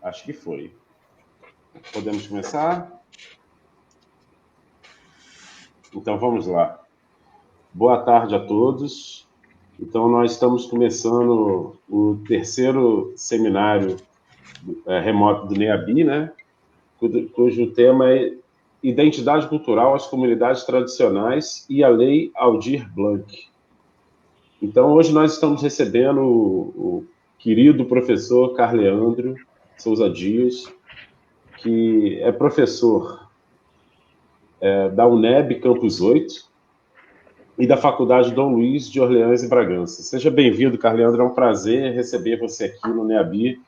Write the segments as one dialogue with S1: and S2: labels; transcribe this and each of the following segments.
S1: Acho que foi. Podemos começar? Então, vamos lá. Boa tarde a todos. Então, nós estamos começando o terceiro seminário remoto do NEABI, né? Cujo tema é Identidade Cultural às Comunidades Tradicionais e a Lei Aldir Blanc. Então, hoje nós estamos recebendo o querido professor Carleandro Souza Dias, que é professor da UNEB Campus 8 e da Faculdade Dom Luís de Orleans e Bragança. Seja bem-vindo, Carleandro. É um prazer receber você aqui no NEABI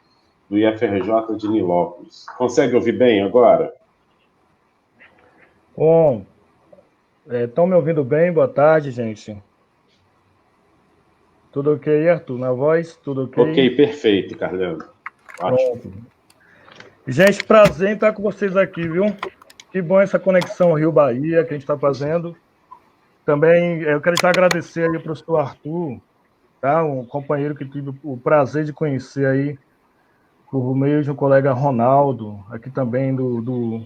S1: do IFRJ de Nilópolis. Consegue ouvir bem agora?
S2: Bom, estão me ouvindo bem? Boa tarde, gente. Tudo ok, Arthur? Na voz? Tudo ok?
S1: Ok, perfeito, Carleandro. Ótimo.
S2: Pronto. Gente, prazer em estar com vocês aqui, viu? Que bom essa conexão Rio-Bahia que a gente está fazendo. Também eu quero já agradecer aí ao professor Arthur, tá? Um companheiro que tive o prazer de conhecer aí por meio de um colega Ronaldo, aqui também do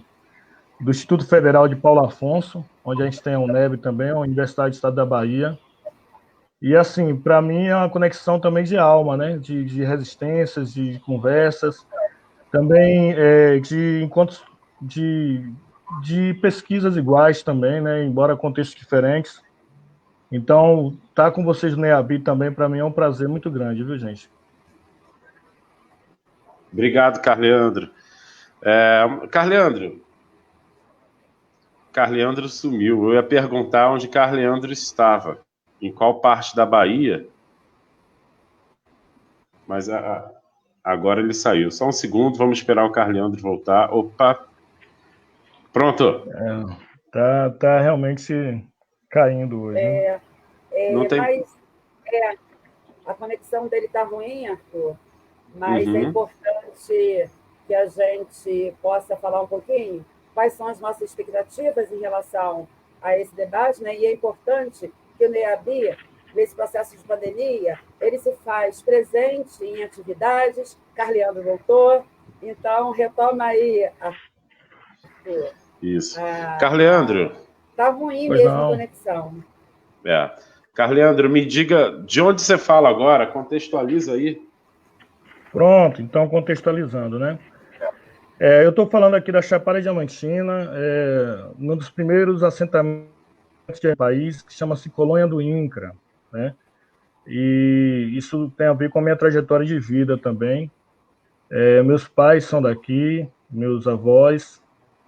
S2: Instituto Federal de Paulo Afonso, onde a gente tem a UNEB também, a Universidade do Estado da Bahia. E, assim, para mim é uma conexão também de alma, né? De resistências, de conversas, também de encontros de pesquisas iguais também, né? Embora contextos diferentes. Então, estar com vocês no NEABI também, para mim, é um prazer muito grande, viu, gente?
S1: Obrigado, Carleandro. Carleandro sumiu. Eu ia perguntar onde Carleandro estava, em qual parte da Bahia, mas agora ele saiu. Só um segundo, vamos esperar o Carleandro voltar. Opa! Pronto!
S2: Tá realmente caindo hoje, né?
S1: Não tem...
S3: Mas a conexão dele está ruim, Arthur, mas é
S1: Uhum.
S3: importante que a gente possa falar um pouquinho quais são as nossas expectativas em relação a esse debate, né? E é importante que o NEABI, nesse processo de pandemia, ele se faz presente em atividades. Carleandro voltou, então retoma aí, Arthur.
S1: Isso. Carleandro.
S3: Está ruim
S2: Pois
S3: mesmo
S2: não.
S3: a conexão.
S1: Carleandro, me diga de onde você fala agora, contextualiza aí.
S2: Pronto, então contextualizando, né? Eu estou falando aqui da Chapada Diamantina, um dos primeiros assentamentos do país, que chama-se Colônia do Incra, né? E isso tem a ver com a minha trajetória de vida também. Meus pais são daqui, meus avós,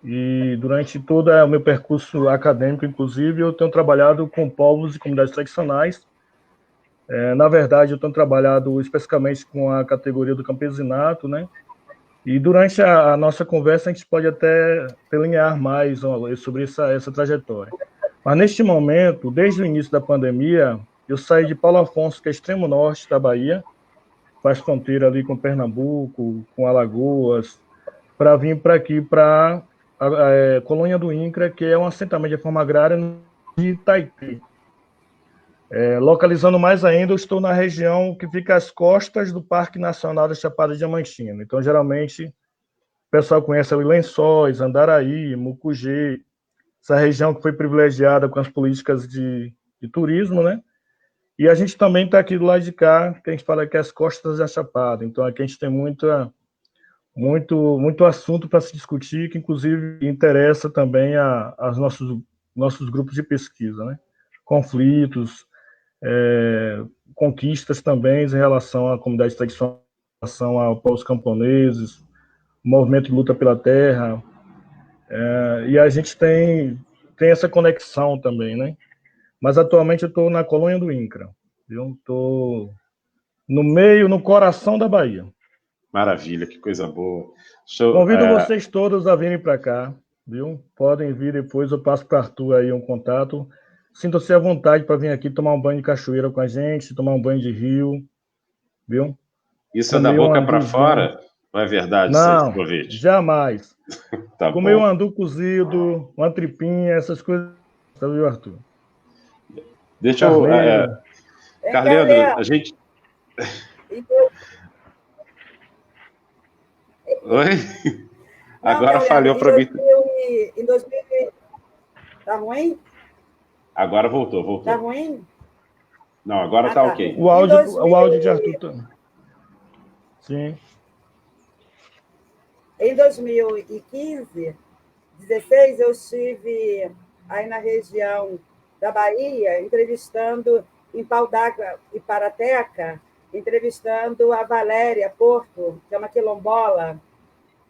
S2: e durante todo o meu percurso acadêmico, inclusive, eu tenho trabalhado com povos e comunidades tradicionais. Na verdade, eu tenho trabalhado especificamente com a categoria do campesinato, né? E durante a nossa conversa, a gente pode até delinear mais sobre essa trajetória. Mas neste momento, desde o início da pandemia, eu saí de Paulo Afonso, que é extremo norte da Bahia, faz fronteira ali com Pernambuco, com Alagoas, para vir para aqui, para a Colônia do Incra, que é um assentamento de reforma agrária de Itaiti. Localizando mais ainda, eu estou na região que fica às costas do Parque Nacional da Chapada Diamantina. Então, geralmente, o pessoal conhece ali Lençóis, Andaraí, Mucugê, essa região que foi privilegiada com as políticas de turismo, né? E a gente também está aqui do lado de cá, que a gente fala que é as costas da Chapada. Então, aqui a gente tem muito assunto para se discutir, que inclusive interessa também aos nossos grupos de pesquisa, né? Conflitos, conquistas também em relação à comunidade tradicional, em relação aos povos camponeses, o movimento de luta pela terra, e a gente tem essa conexão também, né? Mas atualmente eu estou na Colônia do Incra, viu? Estou no coração da Bahia.
S1: Maravilha, que coisa boa.
S2: Convido vocês todos a virem para cá, viu? Podem vir depois, eu passo para o Arthur aí um contato. Sintam-se à vontade para vir aqui tomar um banho de cachoeira com a gente, tomar um banho de rio, viu?
S1: Isso é da boca para fora? Não é verdade isso aí,
S2: Não,
S1: convite?
S2: jamais.
S1: Tá
S2: Comer
S1: bom.
S2: um andu cozido, uma tripinha, essas coisas, viu, Arthur?
S1: Deixa eu... Carleandro, a gente... Oi?
S3: Não,
S1: Agora
S3: Carolina,
S1: falhou para mim.
S3: Em 2000, tá ruim?
S1: Agora voltou,
S3: Tá
S1: voltou.
S3: ruim?
S1: Não, agora
S3: Ah,
S1: tá
S3: tá.
S1: ok.
S2: O
S3: Em
S2: áudio de
S3: 2000,
S2: Arthur. Sim.
S3: em 2015, 16, eu estive aí na região da Bahia, entrevistando em Pau d'Arco e Parateca, entrevistando a Valéria Porto, que é uma quilombola,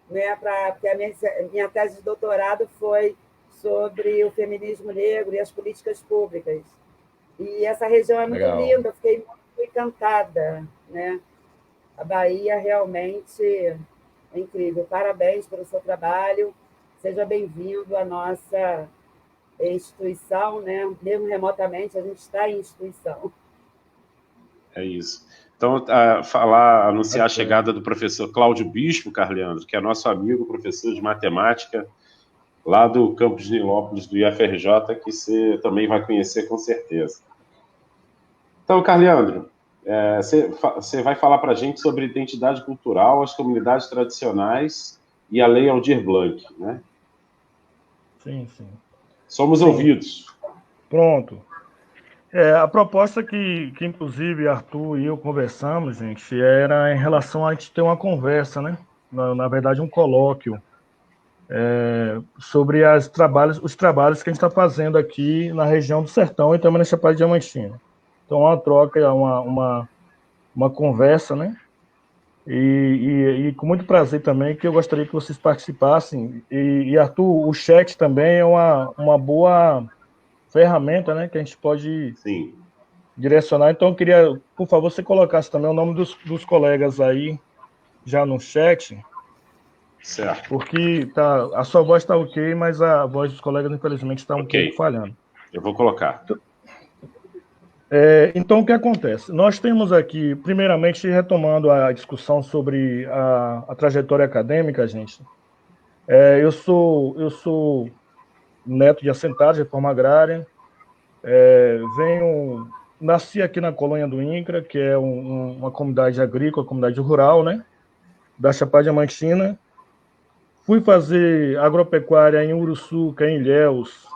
S3: né, porque a minha tese de doutorado foi sobre o feminismo negro e as políticas públicas. E essa região é muito
S2: Legal.
S3: linda, eu fiquei muito encantada, né? A Bahia realmente é incrível. Parabéns pelo seu trabalho. Seja bem-vindo à nossa instituição, né? Mesmo remotamente, a gente está em instituição.
S1: É isso. Então, anunciar a chegada do professor Cláudio Bispo, Carleandro, que é nosso amigo, professor de matemática, lá do campus de Nilópolis, do IFRJ, que você também vai conhecer com certeza. Então, Carleandro, você vai falar para a gente sobre identidade cultural, as comunidades tradicionais e a Lei Aldir Blanc, né?
S2: Sim, sim.
S1: Somos ouvidos.
S2: Pronto. A proposta que inclusive Arthur e eu conversamos, gente, era em relação a gente ter uma conversa, né? Na verdade, um colóquio sobre os trabalhos que a gente está fazendo aqui na região do Sertão e também na Chapada Diamantina. Então, uma troca, uma conversa, né? E com muito prazer também, que eu gostaria que vocês participassem. E Arthur, o chat também é uma boa ferramenta, né? Que a gente pode
S1: Sim.
S2: direcionar. Então, eu queria, por favor, você colocasse também o nome dos colegas aí já no chat.
S1: Certo.
S2: Porque a sua voz está ok, mas a voz dos colegas, infelizmente, está um pouco falhando.
S1: Eu vou colocar.
S2: Então, o que acontece? Nós temos aqui, primeiramente, retomando a discussão sobre a trajetória acadêmica, gente. Eu sou neto de assentados de reforma agrária, nasci aqui na colônia do INCRA, que é uma comunidade agrícola, comunidade rural, né, da Chapada Diamantina. Fui fazer agropecuária em Uruçuca, em Ilhéus,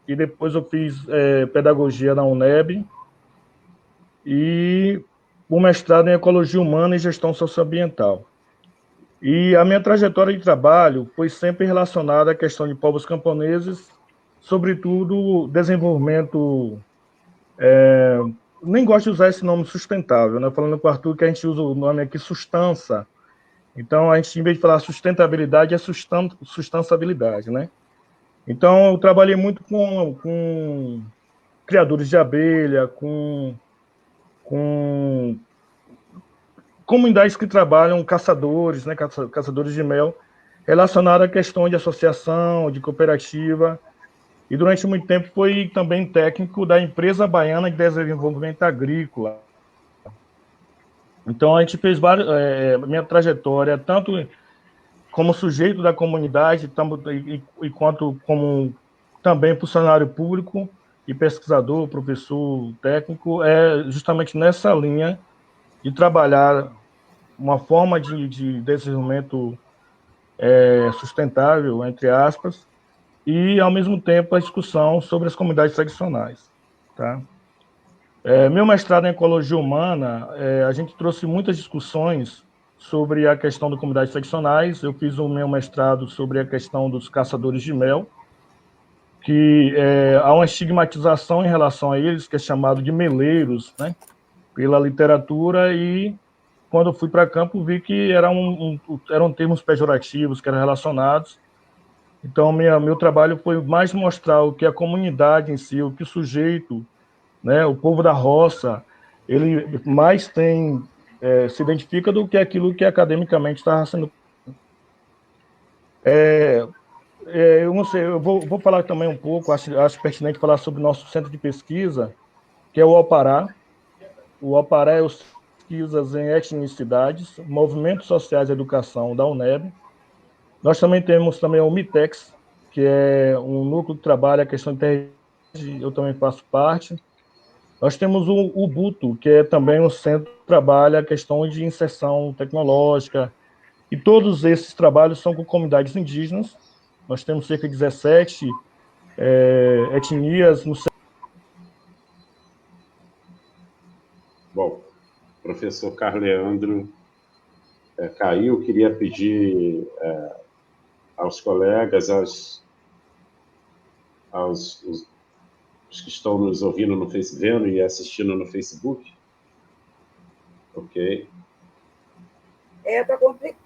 S2: e depois eu fiz pedagogia na UNEB, e o mestrado em Ecologia Humana e Gestão Socioambiental. E a minha trajetória de trabalho foi sempre relacionada à questão de povos camponeses, sobretudo desenvolvimento. Nem gosto de usar esse nome sustentável, né? Falando com o Arthur que a gente usa o nome aqui sustância. Então, a gente, em vez de falar sustentabilidade, é sustentabilidade, né? Então, eu trabalhei muito com criadores de abelha, com comunidades que trabalham caçadores, né, caçadores de mel, relacionado à questão de associação, de cooperativa, e durante muito tempo foi também técnico da Empresa Baiana de Desenvolvimento Agrícola. Então a gente fez minha trajetória, tanto como sujeito da comunidade, e quanto como também funcionário público e pesquisador, professor, técnico, justamente nessa linha de trabalhar uma forma de desenvolvimento sustentável, entre aspas, e, ao mesmo tempo, a discussão sobre as comunidades tradicionais. Tá? Meu mestrado em Ecologia Humana, a gente trouxe muitas discussões sobre a questão das comunidades tradicionais. Eu fiz o meu mestrado sobre a questão dos caçadores de mel, que há uma estigmatização em relação a eles, que é chamado de meleiros, né, pela literatura, e quando eu fui para campo, vi que eram termos pejorativos que eram relacionados. Então, meu trabalho foi mais mostrar o que a comunidade em si, o que o sujeito, né, o povo da roça, ele mais se identifica do que aquilo que academicamente está sendo. Eu não sei, eu vou falar também um pouco, acho pertinente falar sobre o nosso centro de pesquisa, que é o Opará. O Opará é o Centro de Pesquisas em Etnicidades, Movimentos Sociais e Educação da UNEB. Nós também temos também o MITEX, que é um núcleo que trabalha a questão de território, eu também faço parte. Nós temos o Ubuto, que é também um centro que trabalha a questão de inserção tecnológica, E todos esses trabalhos são com comunidades indígenas. Nós temos cerca de 17 etnias no.
S1: Bom, professor Carleandro caiu, queria pedir aos colegas, os que estão nos ouvindo no Facebook, vendo e assistindo no Facebook. Ok.
S3: Tá complicado.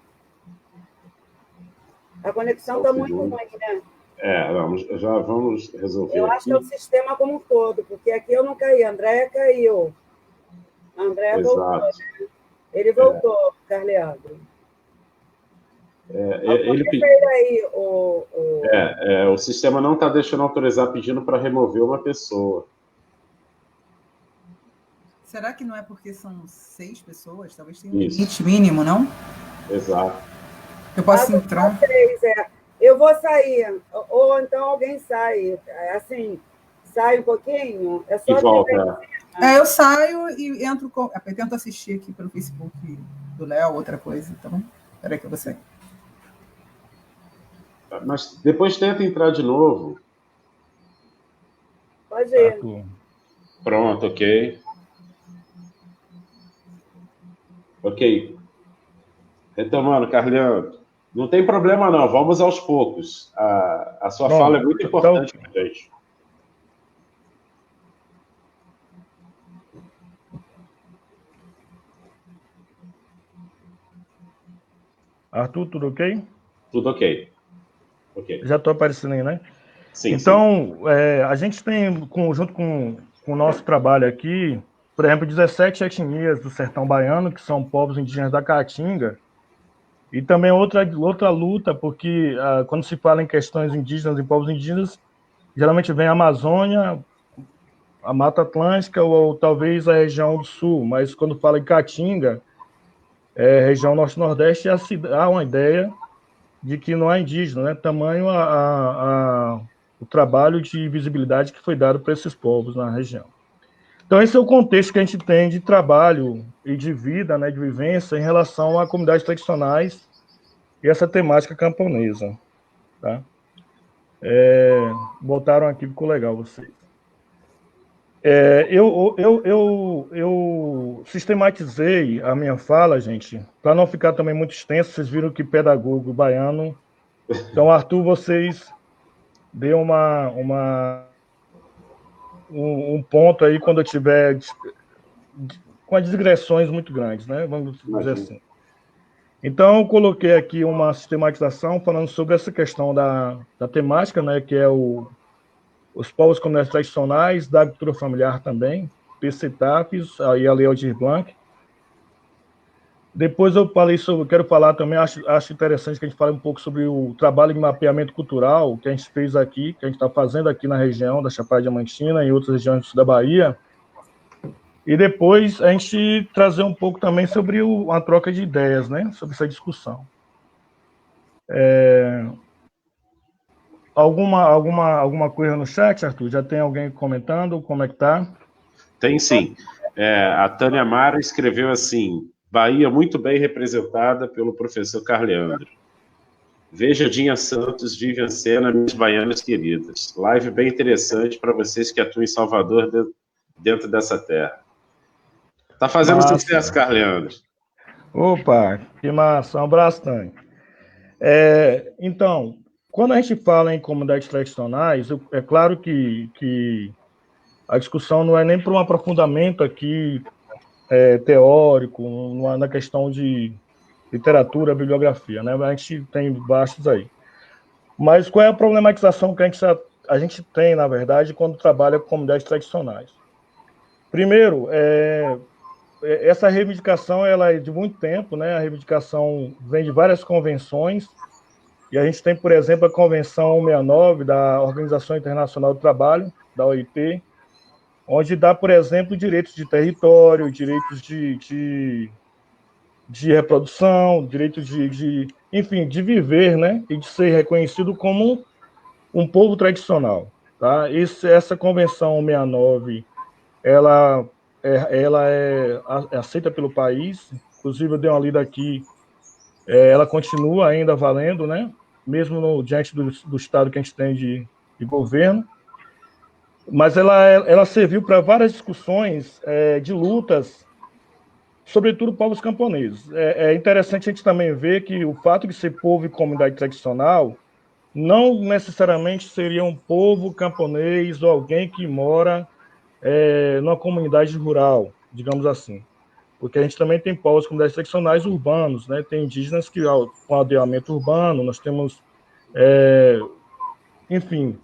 S3: A conexão está muito ruim, né?
S1: Já vamos resolver.
S3: Eu acho que é o sistema como um todo, porque aqui eu não caí, a Andréia caiu. A Andréia voltou. Ele voltou, Carleandro.
S1: Ele pediu.
S3: Aí,
S1: o sistema não está deixando autorizar, pedindo para remover uma pessoa.
S4: Será que não é porque são 6 pessoas? Talvez tenha um limite mínimo, não?
S1: Exato.
S4: Eu posso entrar?
S3: 6, Eu vou sair, ou então alguém sai. Assim, sai um pouquinho. É só
S1: e volta.
S4: Eu saio e entro. Eu tento assistir aqui pelo Facebook do Léo, outra coisa. Então, espera aí que eu vou sair.
S1: Mas depois tenta entrar de novo.
S3: Pode ir.
S1: Pronto, ok. Ok. Retomando, Carleandro. Não tem problema, não. Vamos aos poucos. A sua fala é muito importante para a gente.
S2: Arthur, tudo ok?
S1: Tudo ok.
S2: Já estou aparecendo aí, né?
S1: Sim.
S2: Então, a gente tem, junto com o nosso trabalho aqui, por exemplo, 17 etnias do sertão baiano, que são povos indígenas da Caatinga, e também outra luta, porque quando se fala em questões indígenas e povos indígenas, geralmente vem a Amazônia, a Mata Atlântica ou talvez a região do Sul, mas quando fala em Caatinga, região Norte-Nordeste, há uma ideia de que não é indígena, né? Tamanho o trabalho de visibilidade que foi dado para esses povos na região. Então, esse é o contexto que a gente tem de trabalho e de vida, né, de vivência, em relação a comunidades tradicionais e essa temática camponesa. Tá? Botaram aqui, ficou legal vocês. Eu sistematizei a minha fala, gente, para não ficar também muito extenso. Vocês viram que pedagogo baiano. Então, Arthur, vocês dê um ponto aí quando eu tiver com as digressões muito grandes, né? Vamos dizer assim. Então, eu coloquei aqui uma sistematização falando sobre essa questão da temática, né? Que é os povos comunidades tradicionais, da agricultura familiar também, PCTAPs, aí a Lei Aldir Blanc. Depois eu quero falar também, acho interessante que a gente fale um pouco sobre o trabalho de mapeamento cultural que a gente fez aqui, que a gente está fazendo aqui na região da Chapada Diamantina e em outras regiões do sul da Bahia. E depois a gente trazer um pouco também sobre uma troca de ideias, né? Sobre essa discussão. Alguma coisa no chat, Arthur? Já tem alguém comentando? Como é que tá?
S1: Tem sim. A Tânia Mara escreveu assim: Bahia muito bem representada pelo professor Carleandro. Veja Dinha Santos, Vivian Sena, minhas baianas queridas. Live bem interessante para vocês que atuam em Salvador dentro dessa terra. Tá fazendo sucesso, Carleandro.
S2: Opa, que massa. Um abraço, Tânia. Então, quando a gente fala em comunidades tradicionais, é claro que a discussão não é nem para um aprofundamento aqui teórico, na questão de literatura, bibliografia, né? A gente tem vastos aí. Mas qual é a problematização que a gente tem, na verdade, quando trabalha com comunidades tradicionais? Primeiro, essa reivindicação ela é de muito tempo, né? A reivindicação vem de várias convenções, e a gente tem, por exemplo, a Convenção 169 da Organização Internacional do Trabalho, da OIT, onde dá, por exemplo, direitos de território, direitos de reprodução, direitos enfim, de viver, né? E de ser reconhecido como um povo tradicional. Tá? Essa Convenção 169, ela é aceita pelo país. Inclusive, eu dei uma lida aqui ela continua ainda valendo, né? Mesmo diante do estado que a gente tem de governo, mas ela serviu para várias discussões de lutas, sobretudo povos camponeses. É interessante a gente também ver que o fato de ser povo e comunidade tradicional não necessariamente seria um povo camponês ou alguém que mora numa comunidade rural, digamos assim. Porque a gente também tem povos, comunidades tradicionais urbanos, né? Tem indígenas que, com aldeamento urbano, nós temos, enfim,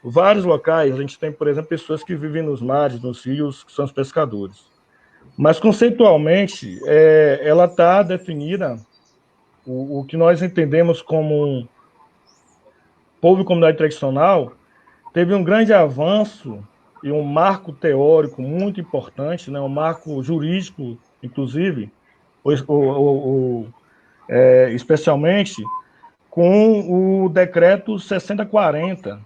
S2: vários locais. A gente tem, por exemplo, pessoas que vivem nos mares, nos rios, que são os pescadores. Mas, conceitualmente, ela está definida, o que nós entendemos como povo e comunidade tradicional, teve um grande avanço e um marco teórico muito importante, né? Um marco jurídico, inclusive, especialmente com o decreto 6040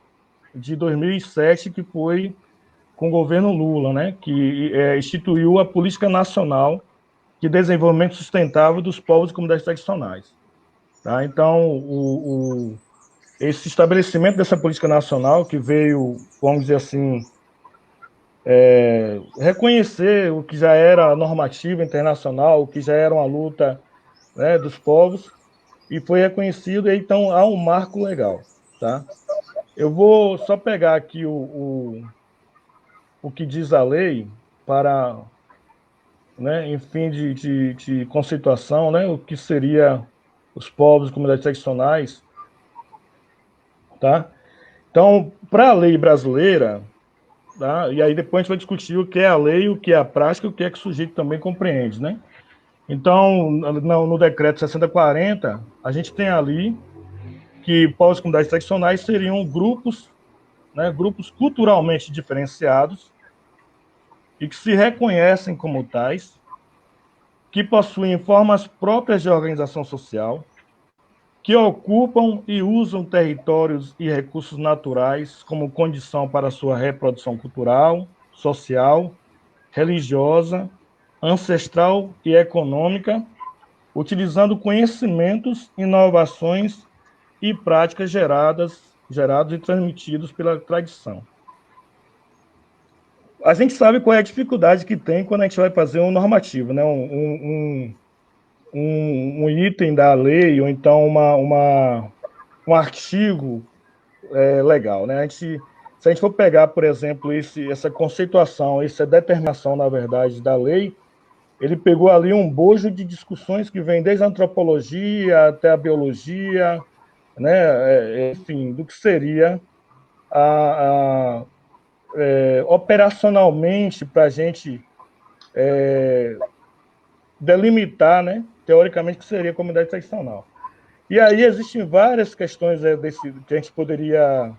S2: de 2007, que foi com o governo Lula, né? Que instituiu a Política Nacional de Desenvolvimento Sustentável dos Povos e Comunidades Tradicionais. Tá? Então, esse estabelecimento dessa política nacional, que veio, vamos dizer assim, reconhecer o que já era normativa internacional, o que já era uma luta, né, dos povos, e foi reconhecido, e então há um marco legal. Tá? Eu vou só pegar aqui o que diz a lei para, né, em fim de conceituação, né, o que seria os povos e comunidades tradicionais. Tá? Então, para a lei brasileira, tá? E aí depois a gente vai discutir o que é a lei, o que é a prática, o que é que o sujeito também compreende, né? Então, no decreto 6040, a gente tem ali que povos e comunidades tradicionais seriam grupos, né, grupos culturalmente diferenciados e que se reconhecem como tais, que possuem formas próprias de organização social, que ocupam e usam territórios e recursos naturais como condição para sua reprodução cultural, social, religiosa, ancestral e econômica, utilizando conhecimentos, inovações e práticas gerados e transmitidos pela tradição. A gente sabe qual é a dificuldade que tem quando a gente vai fazer um normativo, né? Um item da lei, ou então um artigo legal, né? Se a gente for pegar, por exemplo, essa conceituação, essa determinação, na verdade, da lei, ele pegou ali um bojo de discussões que vem desde a antropologia até a biologia, né? Enfim, do que seria operacionalmente para a gente delimitar, né? Teoricamente, que seria a comunidade tradicional. E aí existem várias questões que a gente poderia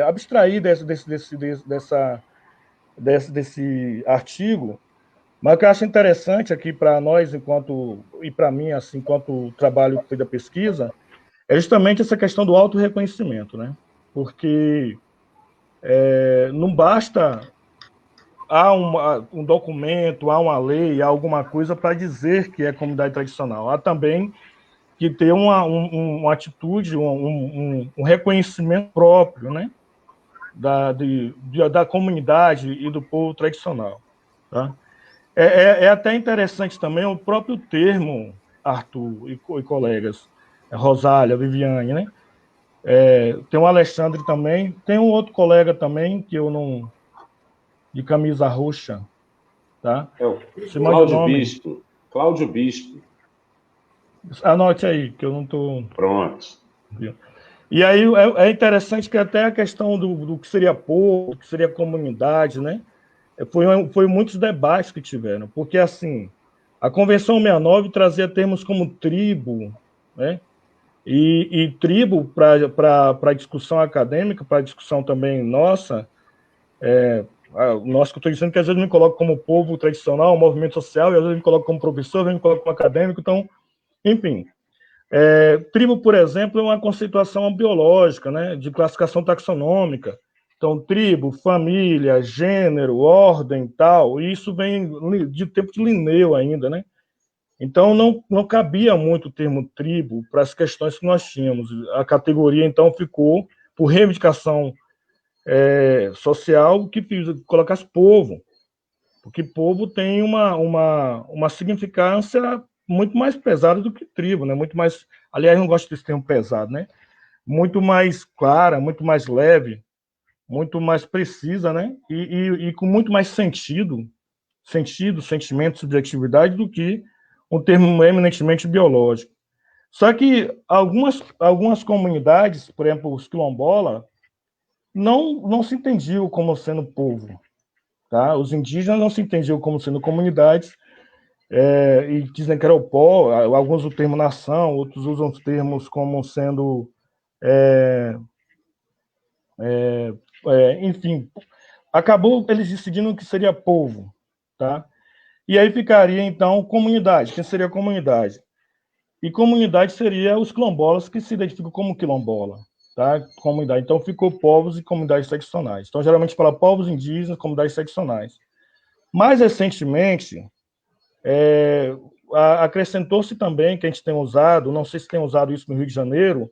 S2: abstrair desse artigo, mas o que eu acho interessante aqui para nós, e para mim, assim, enquanto trabalho que foi da pesquisa, é justamente essa questão do autorreconhecimento, né? Porque não basta um documento, há uma lei, há alguma coisa para dizer que é comunidade tradicional. Há também que ter uma atitude, um reconhecimento próprio, né? Da comunidade e do povo tradicional. Tá? É até interessante também o próprio termo, Arthur e colegas, Rosália, Viviane, né? Tem o Alexandre também, tem um outro colega também, que eu não... de camisa roxa, tá?
S1: O Cláudio Bispo. Cláudio Bispo.
S2: Anote aí, que eu não estou...
S1: Pronto.
S2: E aí é interessante que até a questão do que seria povo, do que seria comunidade, né? Foi muitos debates que tiveram, porque, assim, a Convenção 69 trazia termos como tribo, né? E tribo para a discussão acadêmica, para a discussão também nossa, nossa, que eu estou dizendo que às vezes eu me coloco como povo tradicional, movimento social, e às vezes eu me coloco como professor, às vezes eu me coloco como acadêmico, então, enfim. Tribo, por exemplo, é uma conceituação biológica, né, de classificação taxonômica. Então, tribo, família, gênero, ordem, tal, e isso vem de tempo de Linneu ainda, né? Então, não cabia muito o termo tribo para as questões que nós tínhamos. A categoria, então, ficou, por reivindicação social, que colocasse povo, porque povo tem uma significância muito mais pesada do que tribo, né? Muito mais, aliás, não gosto desse termo pesado, né? Muito mais clara, muito mais leve, muito mais precisa, né? E com muito mais sentido, sentimento, subjetividade, do que um termo eminentemente biológico. Só que algumas comunidades, por exemplo, os quilombolas, não se entendiam como sendo povo. Tá? Os indígenas não se entendiam como sendo comunidades, e dizem que era o pó, alguns usam o termo nação, outros usam os termos como sendo, enfim, acabou eles decidindo que seria povo. Tá? E aí ficaria, então, comunidade. Quem seria a comunidade? E comunidade seria os quilombolas, que se identificam como quilombola. Tá? Comunidade. Então, ficou povos e comunidades seccionais. Então, geralmente fala povos indígenas, comunidades seccionais. Mais recentemente, acrescentou-se também, que a gente tem usado, não sei se tem usado isso no Rio de Janeiro,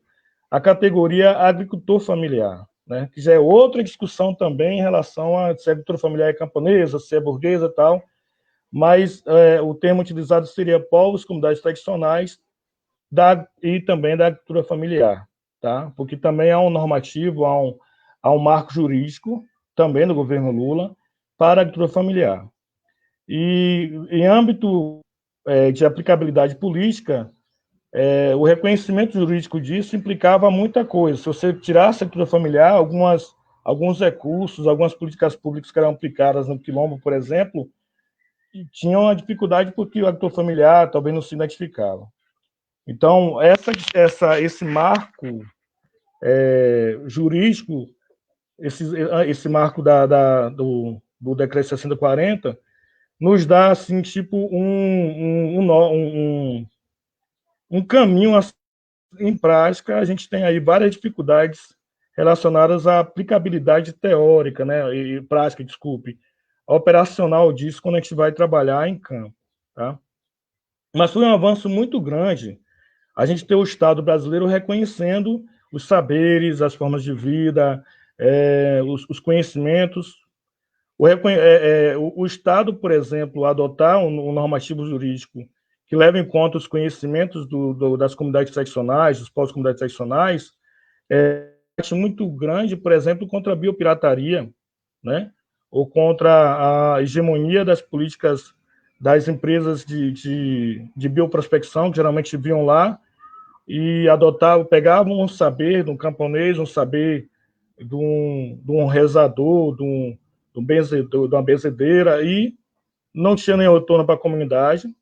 S2: a categoria agricultor familiar, né? Que já é outra discussão também em relação a se a agricultura familiar é camponesa, se é burguesa e tal, mas o termo utilizado seria povos, comunidades tradicionais e também da agricultura familiar, tá? Porque também há um normativo, há um marco jurídico, também do governo Lula, para a agricultura familiar. E em âmbito de aplicabilidade política, o reconhecimento jurídico disso implicava muita coisa. Se você tirasse a agricultura familiar, alguns recursos, algumas políticas públicas que eram aplicadas no quilombo, por exemplo, tinham uma dificuldade porque o agricultor familiar talvez não se identificava. Então, esse marco jurídico, esse marco do Decreto 6040, nos dá, assim, tipo, um caminho em prática. A gente tem aí várias dificuldades relacionadas à aplicabilidade teórica, né, e prática, desculpe, operacional disso quando a gente vai trabalhar em campo, tá? Mas foi um avanço muito grande a gente ter o Estado brasileiro reconhecendo os saberes, as formas de vida, os conhecimentos. O Estado, por exemplo, adotar um normativo jurídico que leva em conta os conhecimentos das comunidades tradicionais, dos povos comunidades tradicionais, muito grande, por exemplo, contra a biopirataria, né? Ou contra a hegemonia das políticas das empresas de bioprospecção, que geralmente vinham lá e pegavam um saber de um camponês, um saber de um rezador, de uma benzedeira, e não tinha nem retorno para a comunidade.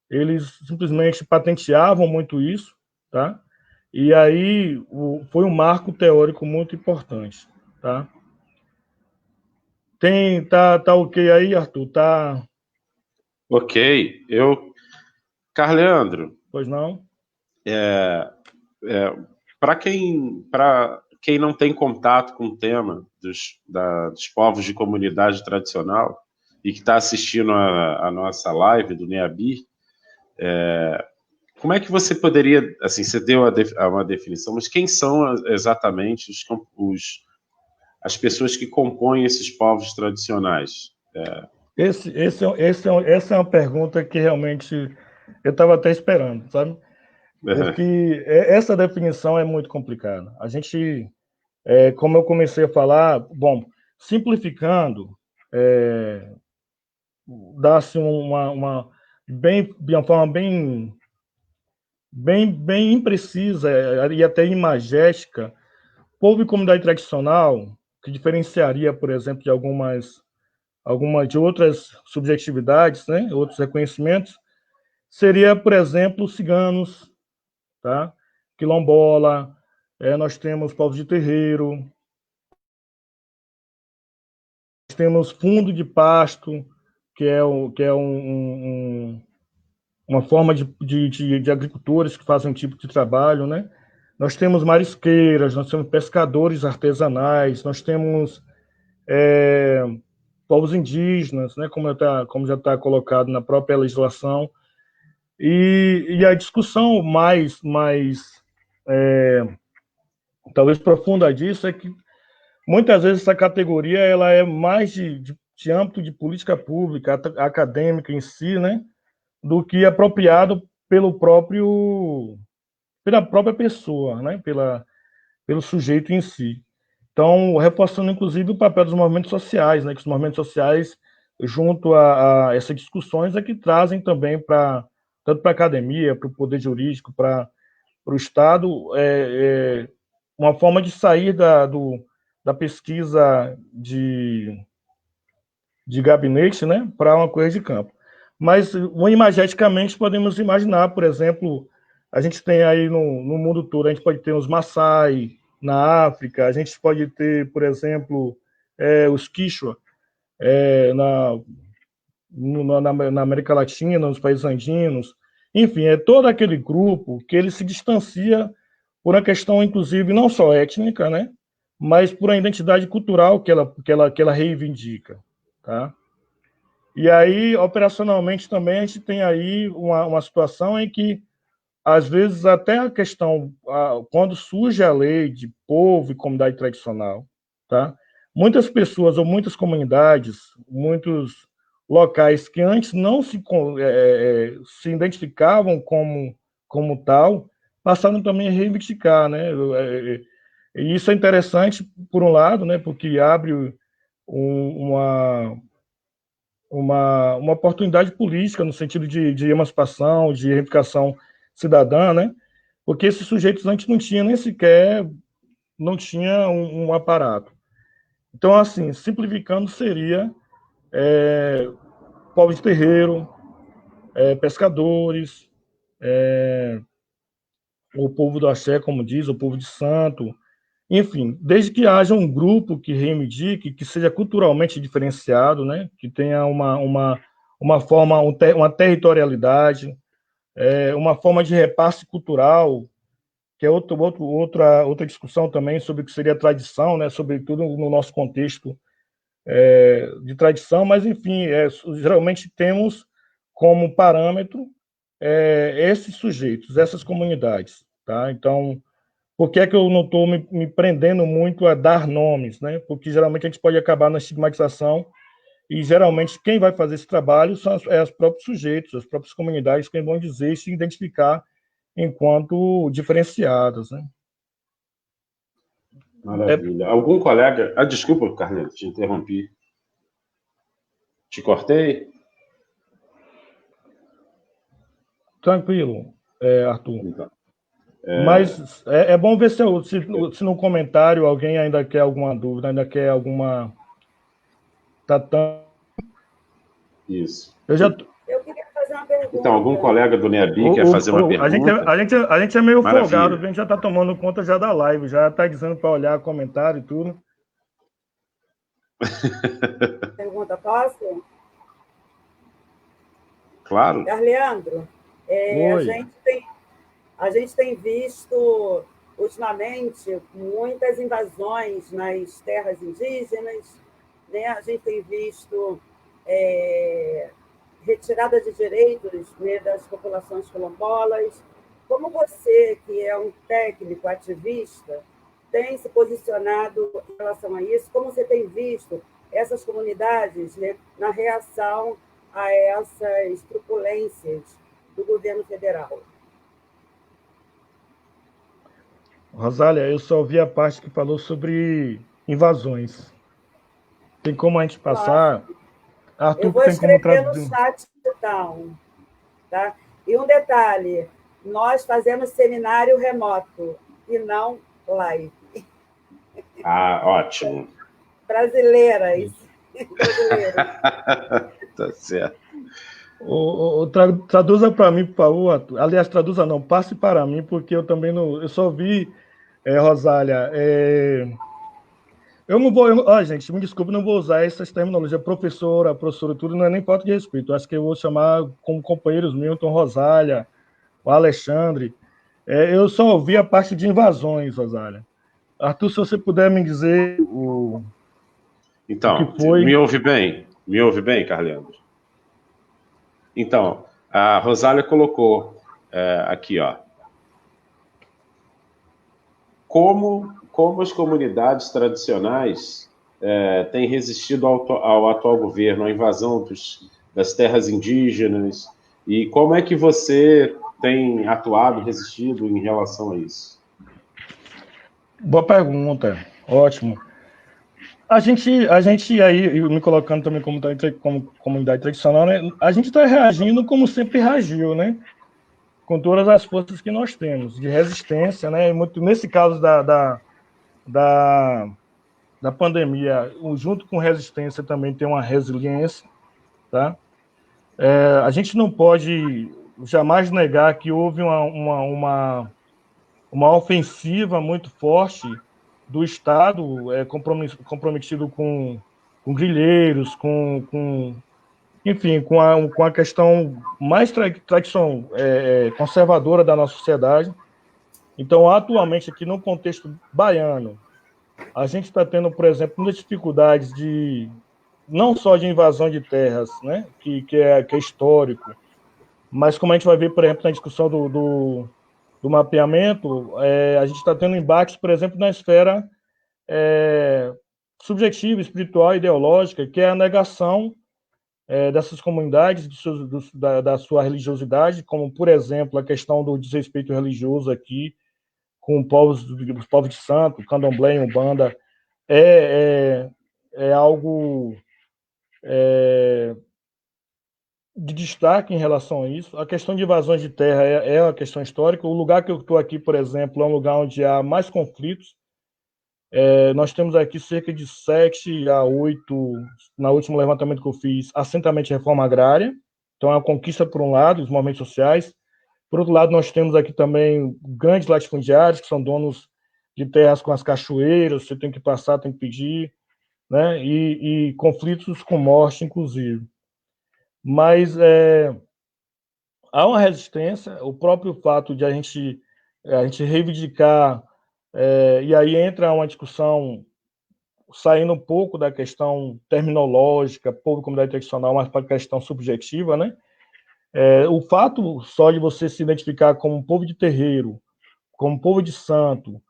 S2: Eles simplesmente patenteavam muito isso, tá? E aí foi um marco teórico muito importante, tá? Tá ok aí, Arthur? Tá?
S1: Ok. Carleandro,
S2: Pois não?
S1: para quem não tem contato com o tema dos povos de comunidade tradicional e que está assistindo a nossa live do NEABI, como é que você poderia, assim, você deu uma definição, mas quem são exatamente as pessoas que compõem esses povos tradicionais?
S2: Essa é uma pergunta que realmente eu estava até esperando, sabe? Porque essa definição é muito complicada. A gente, como eu comecei a falar, bom, simplificando, dá-se de uma forma bem imprecisa e até imagética, povo e comunidade tradicional, que diferenciaria, por exemplo, de algumas de outras subjetividades, né, outros reconhecimentos, seria, por exemplo, ciganos, tá? Quilombola, nós temos povos de terreiro, nós temos fundo de pasto, que é uma forma de agricultores que fazem um tipo de trabalho, né? Nós temos marisqueiras, nós temos pescadores artesanais, nós temos povos indígenas, né? Como já está colocado na própria legislação. E a discussão talvez profunda disso é que muitas vezes essa categoria ela é mais de âmbito de política pública, acadêmica em si, né, do que apropriado pela própria pessoa, né, pelo sujeito em si. Então, reforçando inclusive o papel dos movimentos sociais, né, que os movimentos sociais, junto a essas discussões, é que trazem também tanto para a academia, para o poder jurídico, para o Estado, uma forma de sair da pesquisa de gabinete, né, para uma coisa de campo. Mas, imageticamente, podemos imaginar, por exemplo, a gente tem aí no mundo todo, a gente pode ter os Maasai na África, a gente pode ter, por exemplo, os Quichua na América Latina, nos países andinos, enfim, é todo aquele grupo que ele se distancia por uma questão, inclusive, não só étnica, né, mas por uma identidade cultural que ela reivindica, tá? E aí, operacionalmente também, a gente tem aí uma situação em que, às vezes, até a questão, quando surge a lei de povo e comunidade tradicional, tá? Muitas pessoas ou muitas comunidades, muitos locais que antes não se identificavam como tal, passaram também a reivindicar, né? E isso é interessante, por um lado, né? Porque abre uma oportunidade política no sentido de emancipação, de reivindicação cidadã, né? Porque esses sujeitos antes não tinham nem sequer, não tinha um aparato. Então, assim, simplificando, seria povos de terreiro, pescadores, o povo do axé, como diz, o povo de santo, enfim, desde que haja um grupo que reivindique, que seja culturalmente diferenciado, né? Que tenha uma forma, uma territorialidade, uma forma de repasse cultural, que é outra discussão também sobre o que seria tradição, né? Sobretudo no nosso contexto de tradição, mas, enfim, geralmente temos como parâmetro esses sujeitos, essas comunidades, tá? Então, por que é que eu não estou me prendendo muito a dar nomes, né? Porque geralmente a gente pode acabar na estigmatização e geralmente quem vai fazer esse trabalho são os próprios sujeitos, as próprias comunidades que vão dizer e se identificar enquanto diferenciadas, né?
S1: Maravilha. Algum colega... desculpa, Carlinhos, te interrompi. Te cortei?
S2: Tranquilo, Arthur.
S1: Então,
S2: Mas é bom ver se no comentário alguém ainda quer alguma dúvida, ainda quer alguma...
S1: Isso.
S3: Eu queria fazer uma pergunta.
S1: Então, algum colega do NEABI quer fazer uma pergunta?
S2: A gente é meio
S1: Maravilha.
S2: folgado, a gente já está tomando conta já da live, já está dizendo para olhar comentário e tudo.
S3: Pergunta, posso?
S1: Claro.
S3: Leandro, a gente tem visto ultimamente muitas invasões nas terras indígenas, né? A gente tem visto retirada de direitos, né, das populações quilombolas. Como você, que é um técnico ativista, tem se posicionado em relação a isso? Como você tem visto essas comunidades, né, na reação a essas truculências do governo federal?
S2: Rosália, eu só ouvi a parte que falou sobre invasões. Tem como a gente passar?
S3: Nossa.
S2: Arthur,
S3: eu vou
S2: tem como
S3: escrever
S2: traduzir
S3: no chat, então. Tá? E um detalhe, nós fazemos seminário remoto e não live.
S1: Ótimo.
S3: Brasileiras.
S1: Tá certo.
S2: Traduza para mim, por favor, Arthur. Aliás, traduza não, passe para mim, porque eu também não... Eu só vi, Rosália... Eu não vou... gente, me desculpe, não vou usar essas terminologias, professora, tudo, não é nem falta de respeito. Eu acho que eu vou chamar como companheiros Milton, Rosália, o Alexandre. Eu só ouvi a parte de invasões, Rosália. Arthur, se você puder me dizer
S1: Então,
S2: o que foi...
S1: me ouve bem? Me ouve bem, Carleandro? Então, A Rosália colocou aqui, ó. Como as comunidades tradicionais têm resistido ao atual governo, à invasão das terras indígenas, e como é que você tem atuado, resistido em relação a isso?
S2: Boa pergunta, ótimo. A gente aí, me colocando também como comunidade tradicional, né? A gente está reagindo como sempre reagiu, né? Com todas as forças que nós temos, de resistência, né? Muito, nesse caso da pandemia, junto com resistência também tem uma resiliência, tá? A gente não pode jamais negar que houve uma ofensiva muito forte do Estado, comprometido com grileiros, enfim, com a questão mais tradição conservadora da nossa sociedade. Então, atualmente, aqui no contexto baiano, a gente está tendo, por exemplo, muitas dificuldades não só de invasão de terras, né, que é histórico, mas como a gente vai ver, por exemplo, na discussão do mapeamento, a gente está tendo embates, por exemplo, na esfera subjetiva, espiritual, ideológica, que é a negação dessas comunidades, da sua religiosidade, como, por exemplo, a questão do desrespeito religioso aqui, com os povos de santo, candomblé e umbanda, é algo de destaque em relação a isso. A questão de invasões de terra é uma questão histórica. O lugar que eu estou aqui, por exemplo, é um lugar onde há mais conflitos. Nós temos aqui cerca de 7 a 8, no último levantamento que eu fiz, assentamentos de reforma agrária. Então, é uma conquista, por um lado, os movimentos sociais. Por outro lado, nós temos aqui também grandes latifundiários, que são donos de terras com as cachoeiras, você tem que passar, tem que pedir, né? E conflitos com morte, inclusive. Mas há uma resistência, o próprio fato de a gente reivindicar, e aí entra uma discussão saindo um pouco da questão terminológica, povo, comunidade tradicional, mas para a questão subjetiva, né? O fato só de você se identificar como um povo de terreiro, como povo de santo,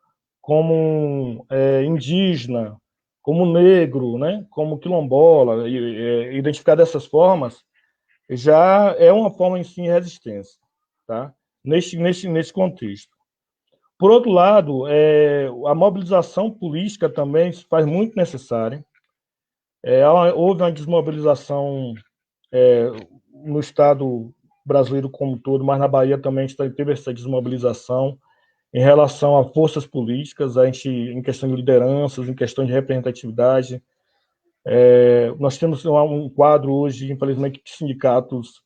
S2: como indígena, como negro, né? Como quilombola, identificar dessas formas, já é uma forma em si de resistência, tá? Nesse contexto. Por outro lado, a mobilização política também se faz muito necessária. Houve uma desmobilização no Estado brasileiro como um todo, mas na Bahia também a gente teve essa desmobilização em relação a forças políticas, em questão de lideranças, em questão de representatividade. Nós temos um quadro hoje, infelizmente, de sindicatos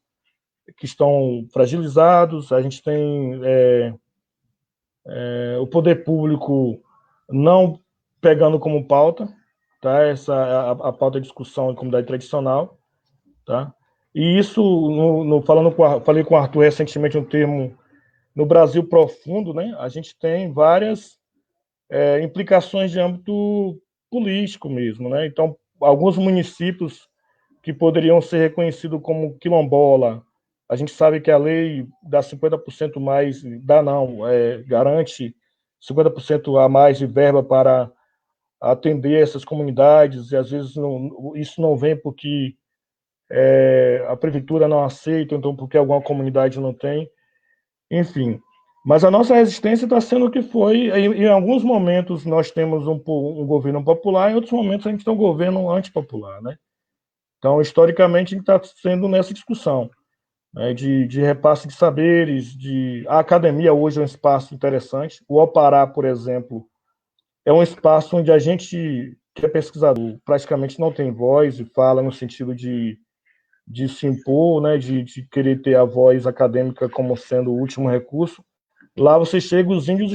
S2: que estão fragilizados, a gente tem o poder público não pegando como pauta, tá? A pauta de discussão em comunidade tradicional, tá? E isso, falei com o Arthur recentemente um termo, no Brasil profundo, né? A gente tem várias implicações de âmbito político mesmo, né? Então, alguns municípios que poderiam ser reconhecidos como quilombola, a gente sabe que a lei dá 50% mais, garante 50% a mais de verba para atender essas comunidades, e às vezes isso não vem porque a prefeitura não aceita, então porque alguma comunidade não tem, enfim. Mas a nossa resistência está sendo o que foi. Em alguns momentos nós temos um governo popular, em outros momentos a gente tem um governo antipopular, né? Então, historicamente, a gente está sendo nessa discussão, né, de repasse de saberes, a academia hoje é um espaço interessante. O Opará, por exemplo, é um espaço onde a gente, que é pesquisador, praticamente não tem voz e fala no sentido de se impor, né, de querer ter a voz acadêmica como sendo o último recurso. Lá você chega, os índios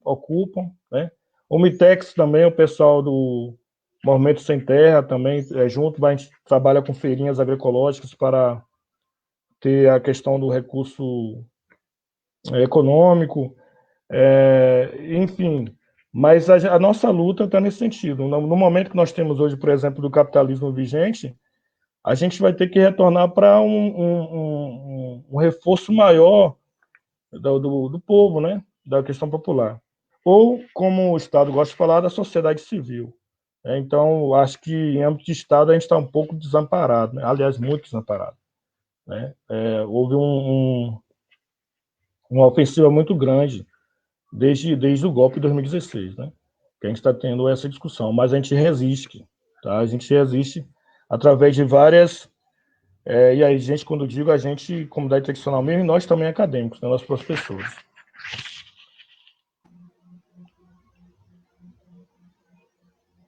S2: ocupam, né? O Mitex também, o pessoal do Movimento Sem Terra também, junto, a gente trabalha com feirinhas agroecológicas para ter a questão do recurso econômico, enfim. Mas a nossa luta está nesse sentido. No momento que nós temos hoje, por exemplo, do capitalismo vigente, a gente vai ter que retornar para um reforço maior do povo, né? Da questão popular. Ou, como o Estado gosta de falar, da sociedade civil. Então, acho que em âmbito de Estado a gente está um pouco desamparado, né? Aliás, muito desamparado. Né? Houve uma ofensiva muito grande desde o golpe de 2016, né? Que a gente está tendo essa discussão, mas a gente resiste, tá? A gente resiste através de várias... e a gente, quando digo a gente, comunidade tradicional mesmo, e nós também acadêmicos, né? Nós professores.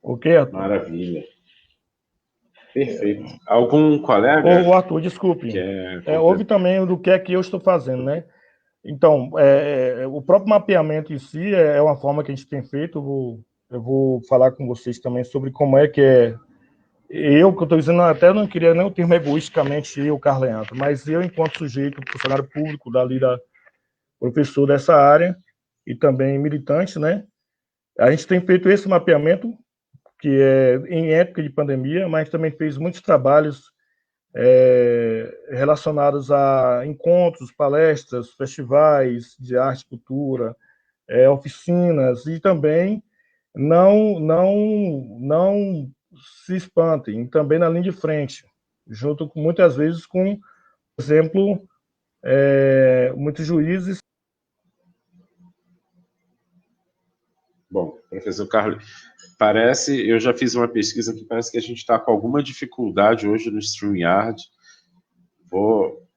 S2: Ok, Arthur?
S1: Maravilha. Perfeito. Algum colega?
S2: Ô, Arthur, desculpe. Houve também do que é que eu estou fazendo, né? Então, o próprio mapeamento em si é uma forma que a gente tem feito. Eu vou falar com vocês também sobre como é que é. Eu, que eu estou dizendo, até não queria nem o termo egoisticamente eu, Carlos Leandro, mas eu, enquanto sujeito, funcionário público, professor dessa área e também militante, né? A gente tem feito esse mapeamento, que é em época de pandemia, mas também fez muitos trabalhos relacionados a encontros, palestras, festivais de arte e cultura, oficinas, e também não se espantem, também na linha de frente, junto com, muitas vezes com, por exemplo, muitos juízes.
S1: Bom, professor Carlos, eu já fiz uma pesquisa que parece que a gente está com alguma dificuldade hoje no StreamYard.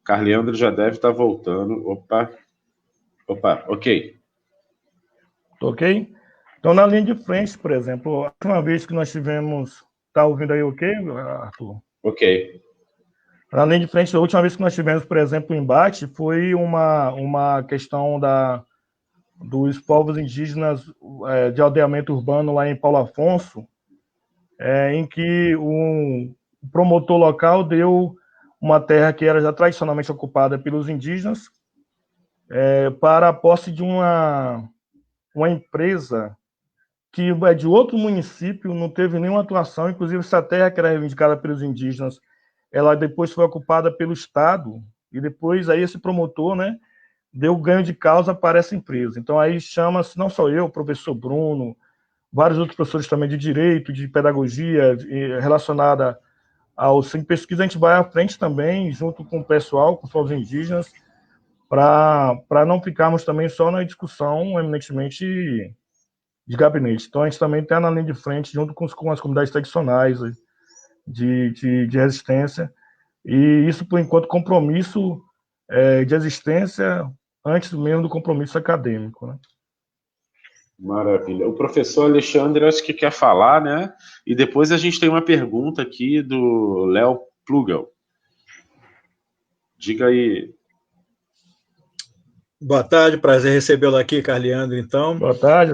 S1: Carleandro já deve estar voltando. Opa, ok.
S2: Ok? Então, na linha de frente, por exemplo, a última vez que nós tivemos... Está ouvindo aí ok, Arthur?
S1: Ok.
S2: Na linha de frente, a última vez que nós tivemos, por exemplo, o embate foi uma questão dos povos indígenas de aldeamento urbano lá em Paulo Afonso, em que um promotor local deu uma terra que era já tradicionalmente ocupada pelos indígenas para a posse de uma empresa que é de outro município, não teve nenhuma atuação, inclusive essa terra que era reivindicada pelos indígenas, ela depois foi ocupada pelo Estado, e depois aí esse promotor, né, deu ganho de causa para essa empresa. Então aí chama-se, não só eu, o professor Bruno, vários outros professores também de direito, de pedagogia, relacionada ao centro de pesquisa, a gente vai à frente também, junto com o pessoal, com os povos indígenas, para não ficarmos também só na discussão eminentemente de gabinete. Então, a gente também está na linha de frente, junto com as comunidades tradicionais de resistência, e isso, por enquanto, compromisso de existência antes mesmo do compromisso acadêmico, né?
S1: Maravilha. O professor Alexandre, acho que quer falar, né? E depois a gente tem uma pergunta aqui do Léo Plugel. Diga aí.
S5: Boa tarde, prazer recebê-lo aqui, Carleandro, então.
S2: Boa tarde.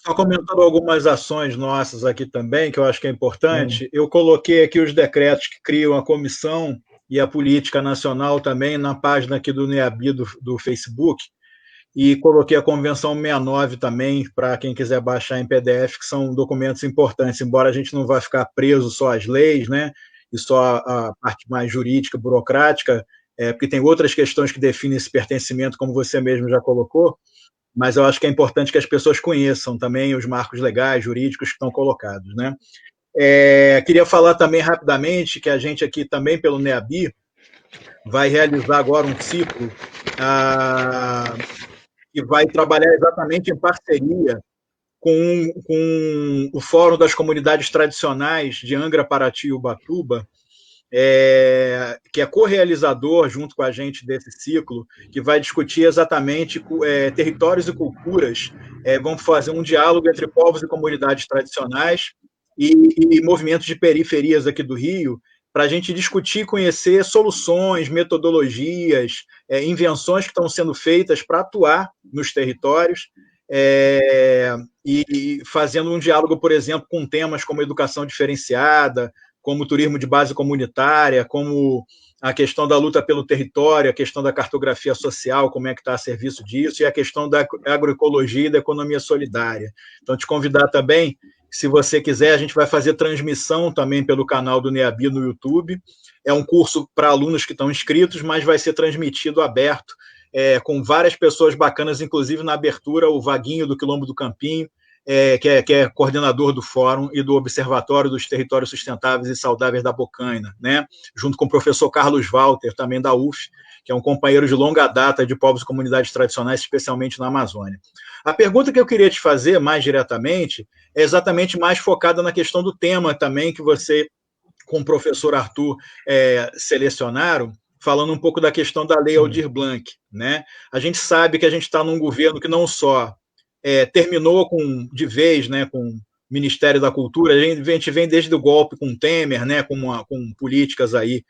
S5: Só comentando algumas ações nossas aqui também, que eu acho que é importante, eu coloquei aqui os decretos que criam a comissão e a política nacional também na página aqui do NEABI do Facebook, e coloquei a Convenção 69 também, para quem quiser baixar em PDF, que são documentos importantes, embora a gente não vá ficar preso só às leis, né, e só a parte mais jurídica, burocrática, porque tem outras questões que definem esse pertencimento, como você mesmo já colocou, mas eu acho que é importante que as pessoas conheçam também os marcos legais, jurídicos que estão colocados, né? Queria falar também rapidamente que a gente aqui também, pelo NEABI, vai realizar agora um ciclo que vai trabalhar exatamente em parceria com o Fórum das Comunidades Tradicionais de Angra, Paraty e Ubatuba, que é co-realizador junto com a gente desse ciclo, que vai discutir exatamente territórios e culturas, vamos fazer um diálogo entre povos e comunidades tradicionais e movimentos de periferias aqui do Rio, para a gente discutir e conhecer soluções, metodologias, invenções que estão sendo feitas para atuar nos territórios, e fazendo um diálogo, por exemplo, com temas como educação diferenciada, como turismo de base comunitária, como a questão da luta pelo território, a questão da cartografia social, como é que está a serviço disso, e a questão da agroecologia e da economia solidária. Então, te convidar também Se você quiser, a gente vai fazer transmissão também pelo canal do NEABI no YouTube. É um curso para alunos que estão inscritos, mas vai ser transmitido aberto, com várias pessoas bacanas, inclusive na abertura, o Vaguinho do Quilombo do Campinho, que é coordenador do Fórum e do Observatório dos Territórios Sustentáveis e Saudáveis da Bocaina, né? Junto com o professor Carlos Walter, também da UF, que é um companheiro de longa data de povos e comunidades tradicionais, especialmente na Amazônia. A pergunta que eu queria te fazer, mais diretamente, é exatamente mais focada na questão do tema também, que você, com o professor Arthur, selecionaram, falando um pouco da questão da Lei Aldir Blanc, né? A gente sabe que a gente está num governo que não só terminou de vez, né, com o Ministério da Cultura, a gente vem desde o golpe com o Temer, né, com políticas aí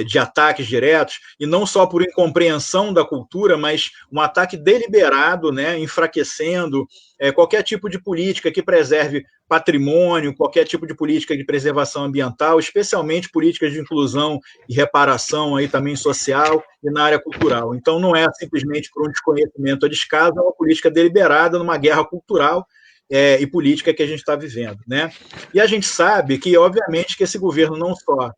S5: de ataques diretos, e não só por incompreensão da cultura, mas um ataque deliberado, né, enfraquecendo qualquer tipo de política que preserve patrimônio, qualquer tipo de política de preservação ambiental, especialmente políticas de inclusão e reparação aí também social e na área cultural. Então, não é simplesmente por um desconhecimento ou descaso, é uma política deliberada numa guerra cultural e política que a gente está vivendo, né? E a gente sabe que, obviamente, que esse governo não só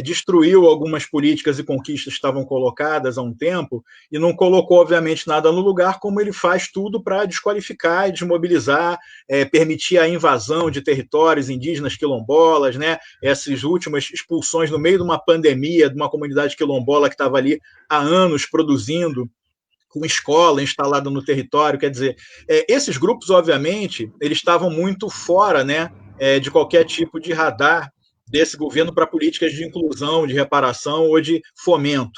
S5: destruiu algumas políticas e conquistas que estavam colocadas há um tempo e não colocou, obviamente, nada no lugar, como ele faz tudo para desqualificar e desmobilizar, permitir a invasão de territórios indígenas quilombolas, né? Essas últimas expulsões no meio de uma pandemia de uma comunidade quilombola que estava ali há anos produzindo, com escola instalada no território. Quer dizer, esses grupos, obviamente, eles estavam muito fora, né, de qualquer tipo de radar desse governo para políticas de inclusão, de reparação ou de fomento.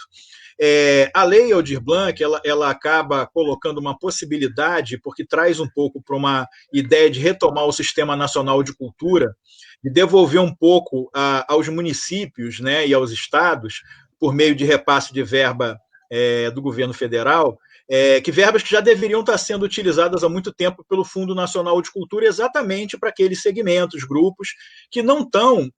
S5: A Lei Aldir Blanc ela acaba colocando uma possibilidade, porque traz um pouco para uma ideia de retomar o Sistema Nacional de Cultura, de devolver um pouco aos municípios, né, e aos estados, por meio de repasse de verba do governo federal, que verbas que já deveriam estar sendo utilizadas há muito tempo pelo Fundo Nacional de Cultura, exatamente para aqueles segmentos, grupos, que não estão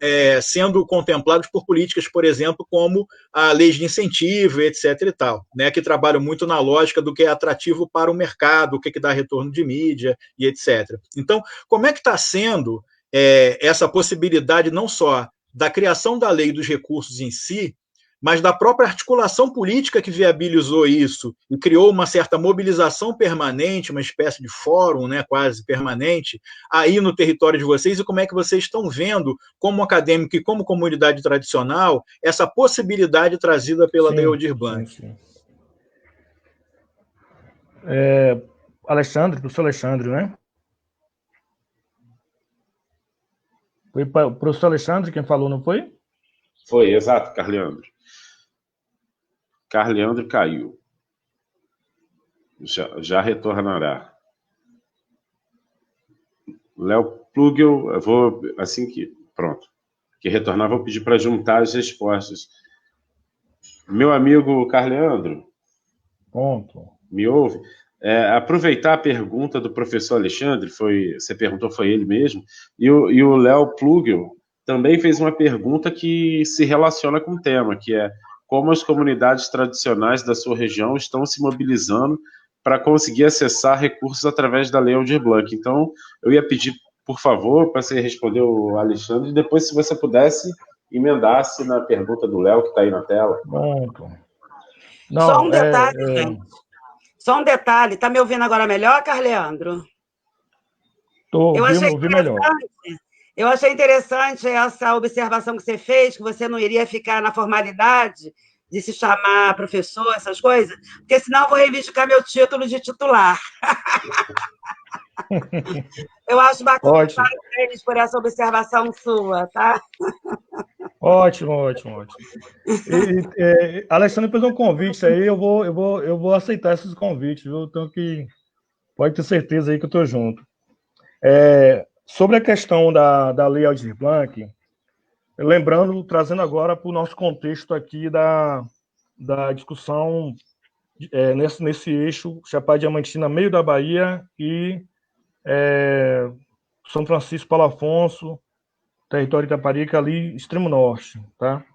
S5: sendo contemplados por políticas, por exemplo, como a lei de incentivo, etc. e tal, né, que trabalham muito na lógica do que é atrativo para o mercado, o que dá retorno de mídia e etc. Então, como é que está sendo essa possibilidade não só da criação da lei dos recursos em si, mas da própria articulação política que viabilizou isso e criou uma certa mobilização permanente, uma espécie de fórum, né, quase permanente, aí no território de vocês, e como é que vocês estão vendo, como acadêmico e como comunidade tradicional, essa possibilidade trazida pela Lei Aldir Blanc?
S2: Sim. Alexandre, professor Alexandre, né? Foi o professor Alexandre quem falou, não foi?
S1: Foi, exato, Carleandro. Carleandro caiu. Já retornará. Léo Plugel, eu vou, assim que... Pronto. Que retornar, vou pedir para juntar as respostas. Meu amigo Carleandro,
S2: Pronto.
S1: Me ouve? Aproveitar a pergunta do professor Alexandre, você perguntou, foi ele mesmo, e o Léo Plugel também fez uma pergunta que se relaciona com o tema, que é como as comunidades tradicionais da sua região estão se mobilizando para conseguir acessar recursos através da Lei Aldir Blanc. Então, eu ia pedir, por favor, para você responder o Alexandre, e depois, se você pudesse, emendasse na pergunta do Léo, que está aí na tela.
S2: Pronto.
S3: Não, só um detalhe, gente. Só um detalhe. Está me ouvindo agora melhor, Carleandro?
S2: Estou ouvindo melhor.
S3: Eu achei interessante essa observação que você fez, que você não iria ficar na formalidade de se chamar professor, essas coisas, porque senão eu vou reivindicar meu título de titular. Eu acho bacana, parabéns por essa observação sua, tá?
S2: Ótimo. Alexandre fez um convite aí, eu vou aceitar esses convites, viu? Então, pode ter certeza aí que eu estou junto. Sobre a questão da Lei Aldir Blanc, lembrando, trazendo agora para o nosso contexto aqui da discussão nesse eixo Chapada Diamantina, meio da Bahia, e São Francisco, Paulo Afonso, território de Itaparica, ali, extremo norte, tá?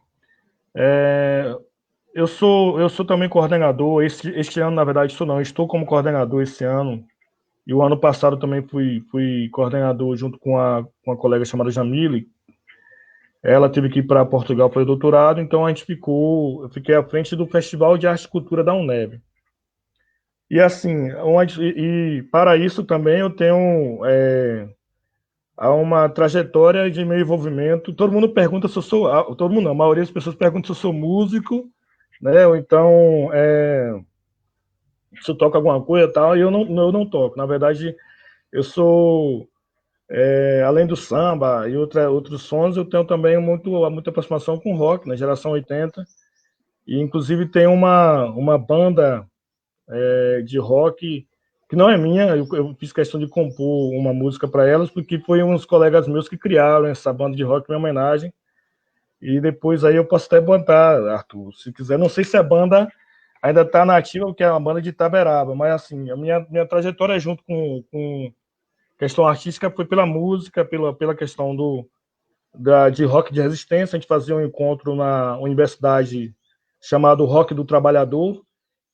S2: Eu sou também coordenador, este ano, na verdade, estou como coordenador esse ano, E o ano passado também fui coordenador junto com uma colega chamada Jamile. Ela teve que ir para Portugal para o doutorado, então eu fiquei à frente do Festival de Arte e Cultura da UNEB. E assim, para isso também eu tenho há uma trajetória de meu envolvimento. Todo mundo pergunta se eu sou, todo mundo não, a maioria das pessoas pergunta se eu sou músico, né? Ou então se eu toco alguma coisa e tal, e eu não toco. Na verdade, eu sou além do samba e outros sons, eu tenho também muita aproximação com rock, na geração 80, e inclusive tem uma banda de rock que não é minha, eu fiz questão de compor uma música para elas, porque foi uns colegas meus que criaram essa banda de rock em minha homenagem, e depois aí eu posso até botar, Arthur, se quiser, não sei se a banda ainda está nativa, porque é uma banda de Itaberaba, mas assim, a minha trajetória junto com questão artística foi pela música, pela questão de rock de resistência. A gente fazia um encontro na universidade chamado Rock do Trabalhador,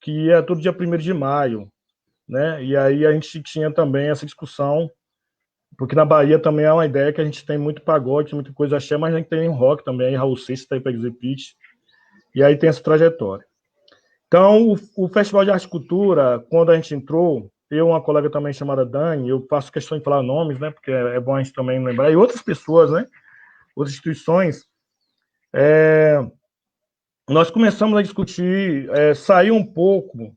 S2: que ia todo dia 1º de maio, né? E aí a gente tinha também essa discussão, porque na Bahia também há uma ideia que a gente tem muito pagode, muita coisa axé, mas a gente tem rock também, Raul Seixas, Taípa Exhibit, e aí tem essa trajetória. Então, o Festival de Arte e Cultura, quando a gente entrou, eu, uma colega também chamada Dani, eu faço questão de falar nomes, né, porque é bom a gente também lembrar, e outras pessoas, né, outras instituições, nós começamos a discutir, sair um pouco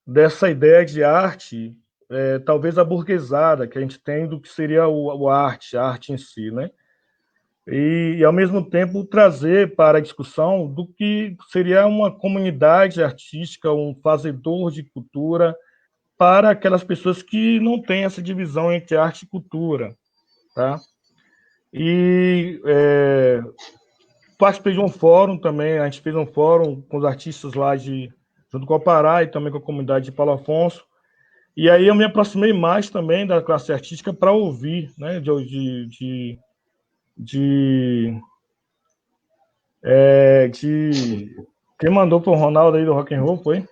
S2: dessa ideia de arte, talvez aburguesada, que a gente tem do que seria a arte em si, né, e, ao mesmo tempo, trazer para a discussão do que seria uma comunidade artística, um fazedor de cultura, para aquelas pessoas que não têm essa divisão entre arte e cultura, tá? E participei de um fórum também, a gente fez um fórum com os artistas lá junto com o Pará e também com a comunidade de Paulo Afonso, e aí eu me aproximei mais também da classe artística para ouvir, né, quem mandou pro Ronaldo aí do Rock and Roll, foi?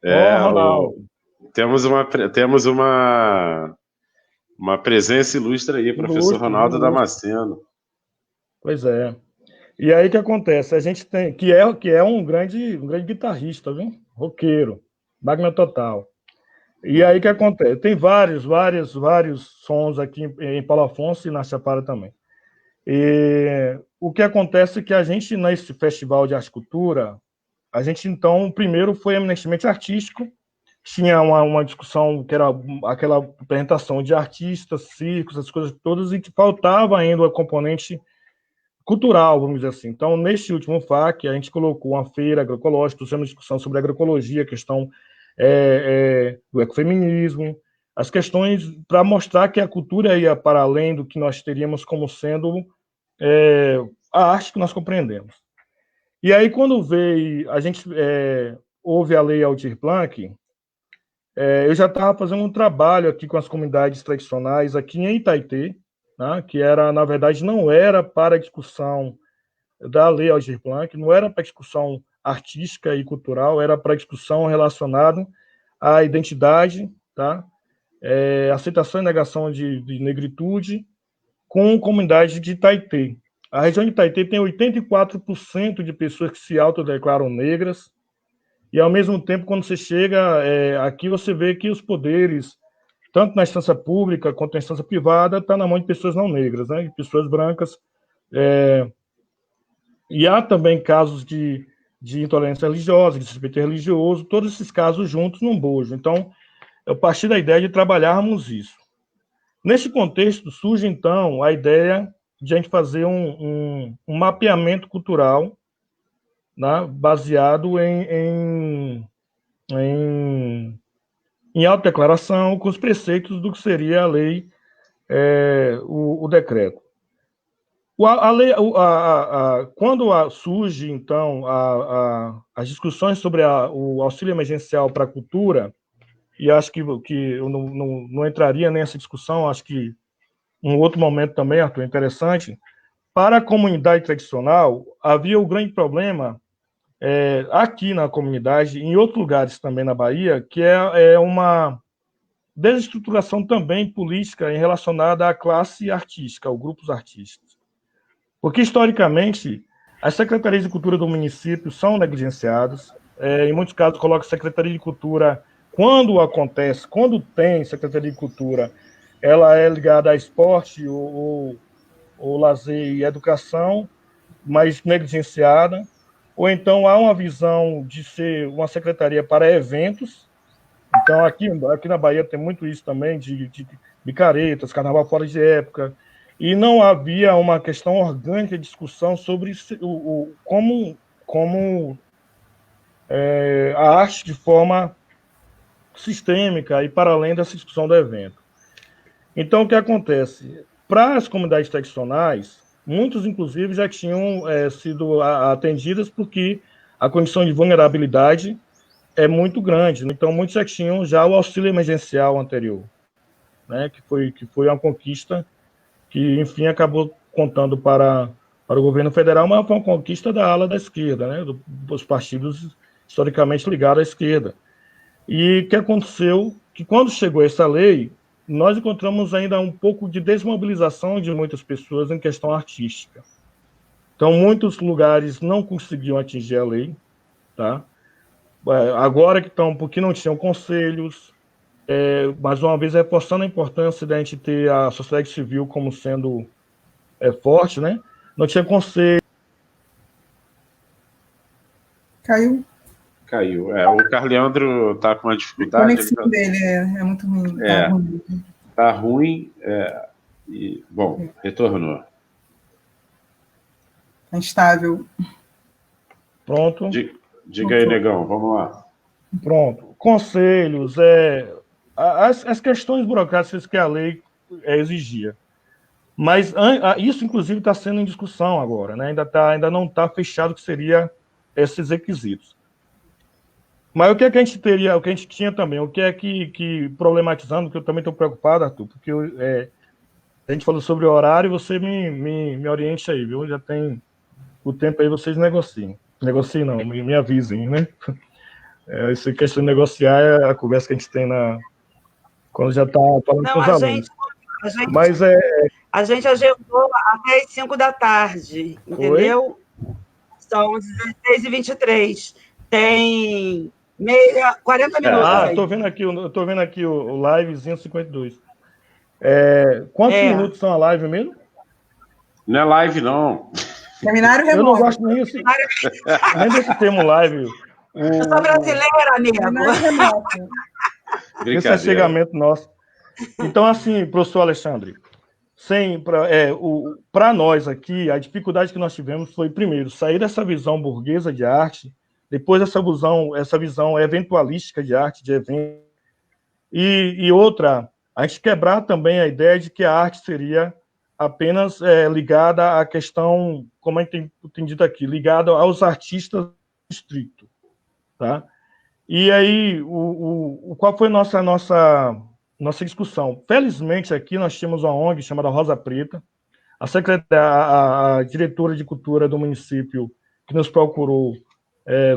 S1: Ronaldo. Temos uma presença ilustre aí, professor Ronaldo Damasceno.
S2: Pois é. E aí o que acontece? A gente tem que é um grande guitarrista, viu? Roqueiro, máquina total. E aí o que acontece? Tem vários sons aqui em Paulo Afonso e na Chapada também. E o que acontece é que a gente, nesse Festival de Arte e Cultura, a gente, então, primeiro foi eminentemente artístico, tinha uma discussão que era aquela apresentação de artistas, circos, essas coisas todas, e que faltava ainda a componente cultural, vamos dizer assim. Então, neste último FAC, a gente colocou uma feira agroecológica, trouxemos discussão sobre agroecologia, a questão do ecofeminismo, as questões para mostrar que a cultura ia para além do que nós teríamos como sendo a arte que nós compreendemos. E aí, quando veio, a gente houve a Lei Aldir Blanc, eu já estava fazendo um trabalho aqui com as comunidades tradicionais aqui em Itaitê, né, que era, na verdade, não era para a discussão da Lei Aldir Blanc, não era para discussão artística e cultural, era para discussão relacionada à identidade, tá? Aceitação e negação de negritude com comunidade de Itaitê. A região de Itaitê tem 84% de pessoas que se autodeclaram negras, e, ao mesmo tempo, quando você chega aqui, você vê que os poderes, tanto na instância pública quanto na instância privada, está na mão de pessoas não negras, né, de pessoas brancas. E há também casos de intolerância religiosa, de desrespeito religioso, todos esses casos juntos num bojo. Então, eu parti da ideia de trabalharmos isso. Nesse contexto, surge, então, a ideia de a gente fazer um mapeamento cultural, né, baseado em autodeclaração, com os preceitos do que seria a lei, o decreto. Quando surge, então, as discussões sobre o auxílio emergencial para a cultura, e acho que eu não entraria nessa discussão, acho que um outro momento também, Arthur, interessante, para a comunidade tradicional, havia o grande problema aqui na comunidade, em outros lugares também na Bahia, que é uma desestruturação também política relacionada à classe artística, aos grupos artísticos. Porque, historicamente, as secretarias de cultura do município são negligenciadas. Em muitos casos, coloca a Secretaria de Cultura, quando tem Secretaria de Cultura, ela é ligada a esporte, ou lazer e educação, mas negligenciada. Ou então há uma visão de ser uma secretaria para eventos. Então, aqui na Bahia tem muito isso também, de micaretas, carnaval fora de época, e não havia uma questão orgânica de discussão sobre como a arte de forma sistêmica e para além dessa discussão do evento. Então, o que acontece? Para as comunidades tradicionais, muitos, inclusive, já tinham sido atendidas porque a condição de vulnerabilidade é muito grande. Então, muitos já tinham o auxílio emergencial anterior, né, que foi uma conquista que, enfim, acabou contando para o governo federal, mas foi uma conquista da ala da esquerda, né, dos partidos historicamente ligados à esquerda. E o que aconteceu? Que quando chegou essa lei, nós encontramos ainda um pouco de desmobilização de muitas pessoas em questão artística. Então, muitos lugares não conseguiam atingir a lei, tá? Agora que estão, porque não tinham conselhos, mais uma vez reforçando a importância da gente ter a sociedade civil como sendo forte, né? Não tinha conselho.
S4: Caiu.
S1: O Carleandro está com uma dificuldade.
S4: A conexão dele é muito ruim.
S1: Está ruim. Bom, retornou.
S4: Está instável.
S2: Pronto.
S1: Diga aí, negão, vamos lá.
S2: Pronto. Conselhos, as questões burocráticas que a lei exigia. Mas isso, inclusive, está sendo em discussão agora, né? Ainda não está fechado o que seria esses requisitos. Mas o que é que a gente teria, o que a gente tinha também, o que é que problematizando, que eu também estou preocupado, Arthur, porque a gente falou sobre o horário, você me oriente aí, viu? Já tem o tempo aí, vocês negociem. Negociem não, me avisem, né? Essa questão de negociar é a conversa que a gente tem quando já está falando com os alunos. Mas
S3: a gente agendou até as 5 da tarde, entendeu? Oi? São 16h23. Tem 40 minutos.
S2: Estou vendo aqui o livezinho 52. Quantos minutos são a live mesmo?
S1: Não é live, não.
S4: Seminário remoto.
S2: Eu não gosto nem desse termo live.
S3: Eu sou brasileira, amigo.
S4: Seminário remoto.
S2: Esse é chegamento nosso. Então, assim, professor Alexandre, para nós aqui, a dificuldade que nós tivemos foi, primeiro, sair dessa visão burguesa de arte, depois essa visão eventualística de arte, de evento, e outra, a gente quebrar também a ideia de que a arte seria apenas ligada à questão, como a gente tem dito aqui, ligada aos artistas estrictos, tá? E aí, qual foi a nossa discussão? Felizmente, aqui nós tínhamos uma ONG chamada Rosa Preta, a diretora de cultura do município que nos procurou,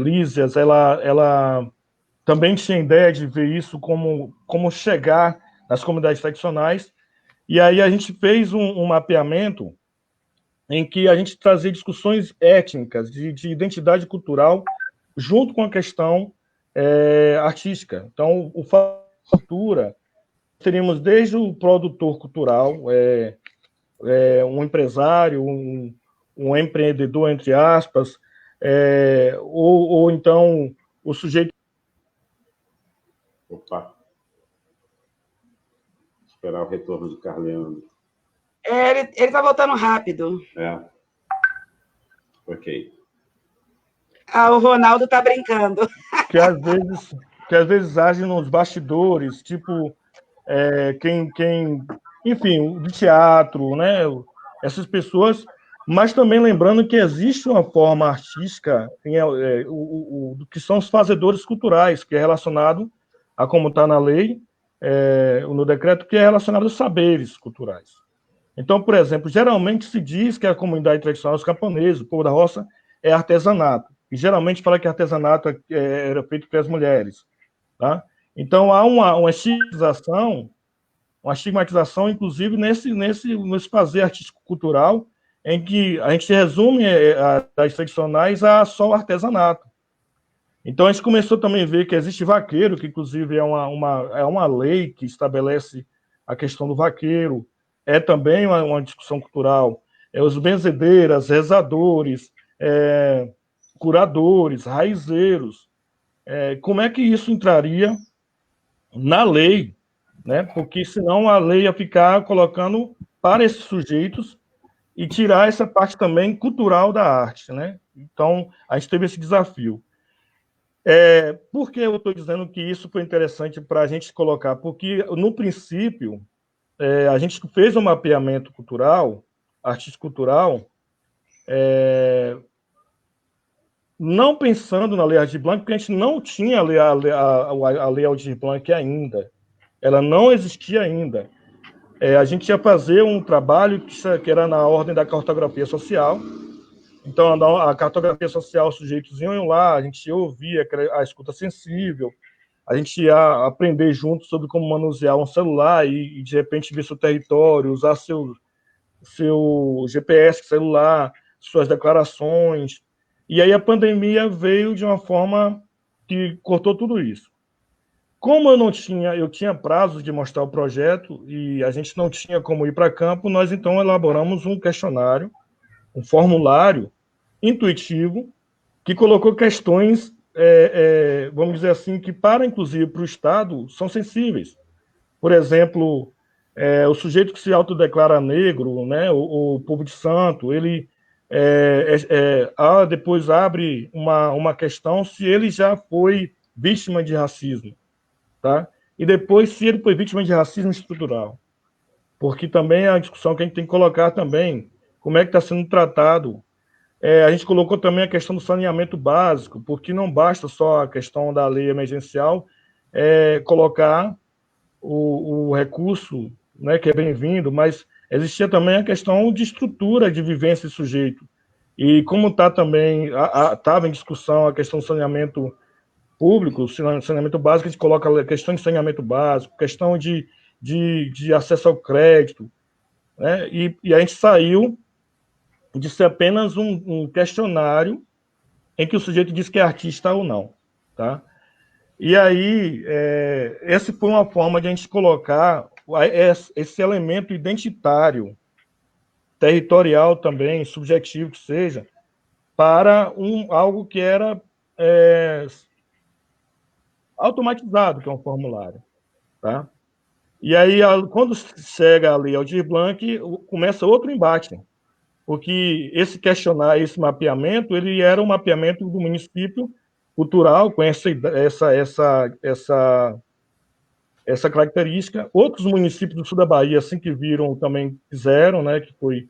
S2: Lísias, ela também tinha ideia de ver isso como chegar nas comunidades tradicionais, e aí a gente fez um mapeamento em que a gente trazia discussões étnicas, de identidade cultural, junto com a questão artística. Então, cultura, teríamos desde o produtor cultural, um empresário, um empreendedor, entre aspas, ou então o sujeito...
S1: Opa. Esperar o retorno do Carleandro.
S3: Ele está voltando rápido.
S1: Ok.
S3: O Ronaldo está brincando.
S2: Que às vezes agem nos bastidores, tipo, enfim, do teatro, né? Essas pessoas, mas também lembrando que existe uma forma artística, que são os fazedores culturais, que é relacionado a como está na lei, no decreto, que é relacionado aos saberes culturais. Então, por exemplo, geralmente se diz que a comunidade tradicional, os camponeses, o povo da roça, é artesanato. E geralmente fala que artesanato era feito pelas mulheres. Tá? Então, há uma estigmatização, inclusive, nesse fazer artístico-cultural, em que a gente resume as tradicionais a só o artesanato. Então, a gente começou também a ver que existe vaqueiro, que, inclusive, é uma lei que estabelece a questão do vaqueiro, é também uma discussão cultural. Os benzedeiras, rezadores, curadores, raizeiros. Como é que isso entraria na lei, né? Porque senão a lei ia ficar colocando para esses sujeitos e tirar essa parte também cultural da arte, né? Então, a gente teve esse desafio. Por que eu estou dizendo que isso foi interessante para a gente colocar? Porque, no princípio, a gente fez um mapeamento cultural, artístico-cultural, não pensando na Lei Aldir Blanc, porque a gente não tinha a Lei Aldir Blanc ainda. Ela não existia ainda. A gente ia fazer um trabalho que era na ordem da cartografia social. Então, a cartografia social, os sujeitos iam lá, a gente ouvia a escuta sensível, a gente ia aprender junto sobre como manusear um celular e de repente, ver seu território, usar seu GPS celular, suas declarações. E aí a pandemia veio de uma forma que cortou tudo isso. Como eu tinha prazo de mostrar o projeto e a gente não tinha como ir para campo, nós então elaboramos um questionário, um formulário intuitivo, que colocou questões, vamos dizer assim, que inclusive para o Estado, são sensíveis. Por exemplo, o sujeito que se autodeclara negro, né, o povo de santo, ele depois abre uma questão se ele já foi vítima de racismo, tá? E depois se ele foi vítima de racismo estrutural. Porque também é a discussão que a gente tem que colocar também, como é que está sendo tratado. A gente colocou também a questão do saneamento básico, porque não basta só a questão da lei emergencial colocar o recurso, né, que é bem-vindo, mas existia também a questão de estrutura de vivência e sujeito. E como está também, estava em discussão a questão do saneamento público, saneamento básico, a gente coloca a questão de saneamento básico, questão de acesso ao crédito, né? E a gente saiu de ser apenas um questionário em que o sujeito diz que é artista ou não, tá? E aí, essa foi uma forma de a gente colocar esse elemento identitário, territorial também, subjetivo que seja, para algo que era automatizado, que é um formulário, tá? E aí, quando chega a Lei Aldir Blanc, começa outro embate, porque esse questionário, esse mapeamento, ele era um mapeamento do município cultural, com essa característica. Outros municípios do sul da Bahia, assim que viram, também fizeram, né, que foi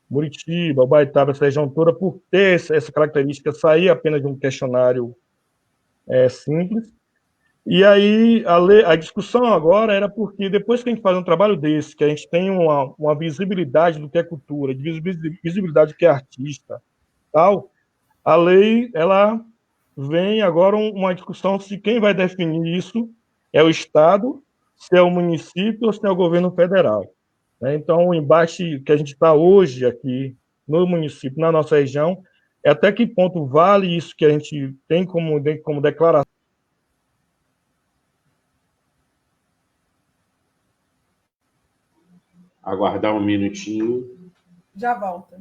S2: Muritiba, Ubaitaba, essa região toda, por ter essa característica, sair apenas de um questionário simples. E aí, a discussão agora era porque, depois que a gente faz um trabalho desse, que a gente tem uma visibilidade do que é cultura, de visibilidade do que é artista, tal, a lei, ela vem agora uma discussão se quem vai definir isso é o Estado, se é o município ou se é o governo federal. Então, o embate que a gente está hoje aqui no município, na nossa região, é até que ponto vale isso que a gente tem como declaração.
S1: Aguardar um minutinho.
S4: Já volta.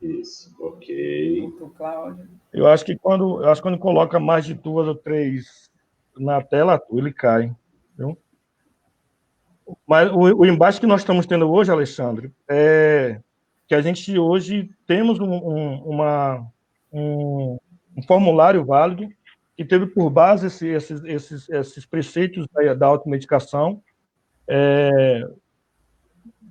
S1: Isso, ok.
S4: Cláudio.
S2: Eu acho que quando coloca mais de 2 ou 3 na tela, ele cai. Viu? Mas o embate que nós estamos tendo hoje, Alexandre, é que a gente hoje temos um formulário válido que teve por base esses preceitos da automedicação.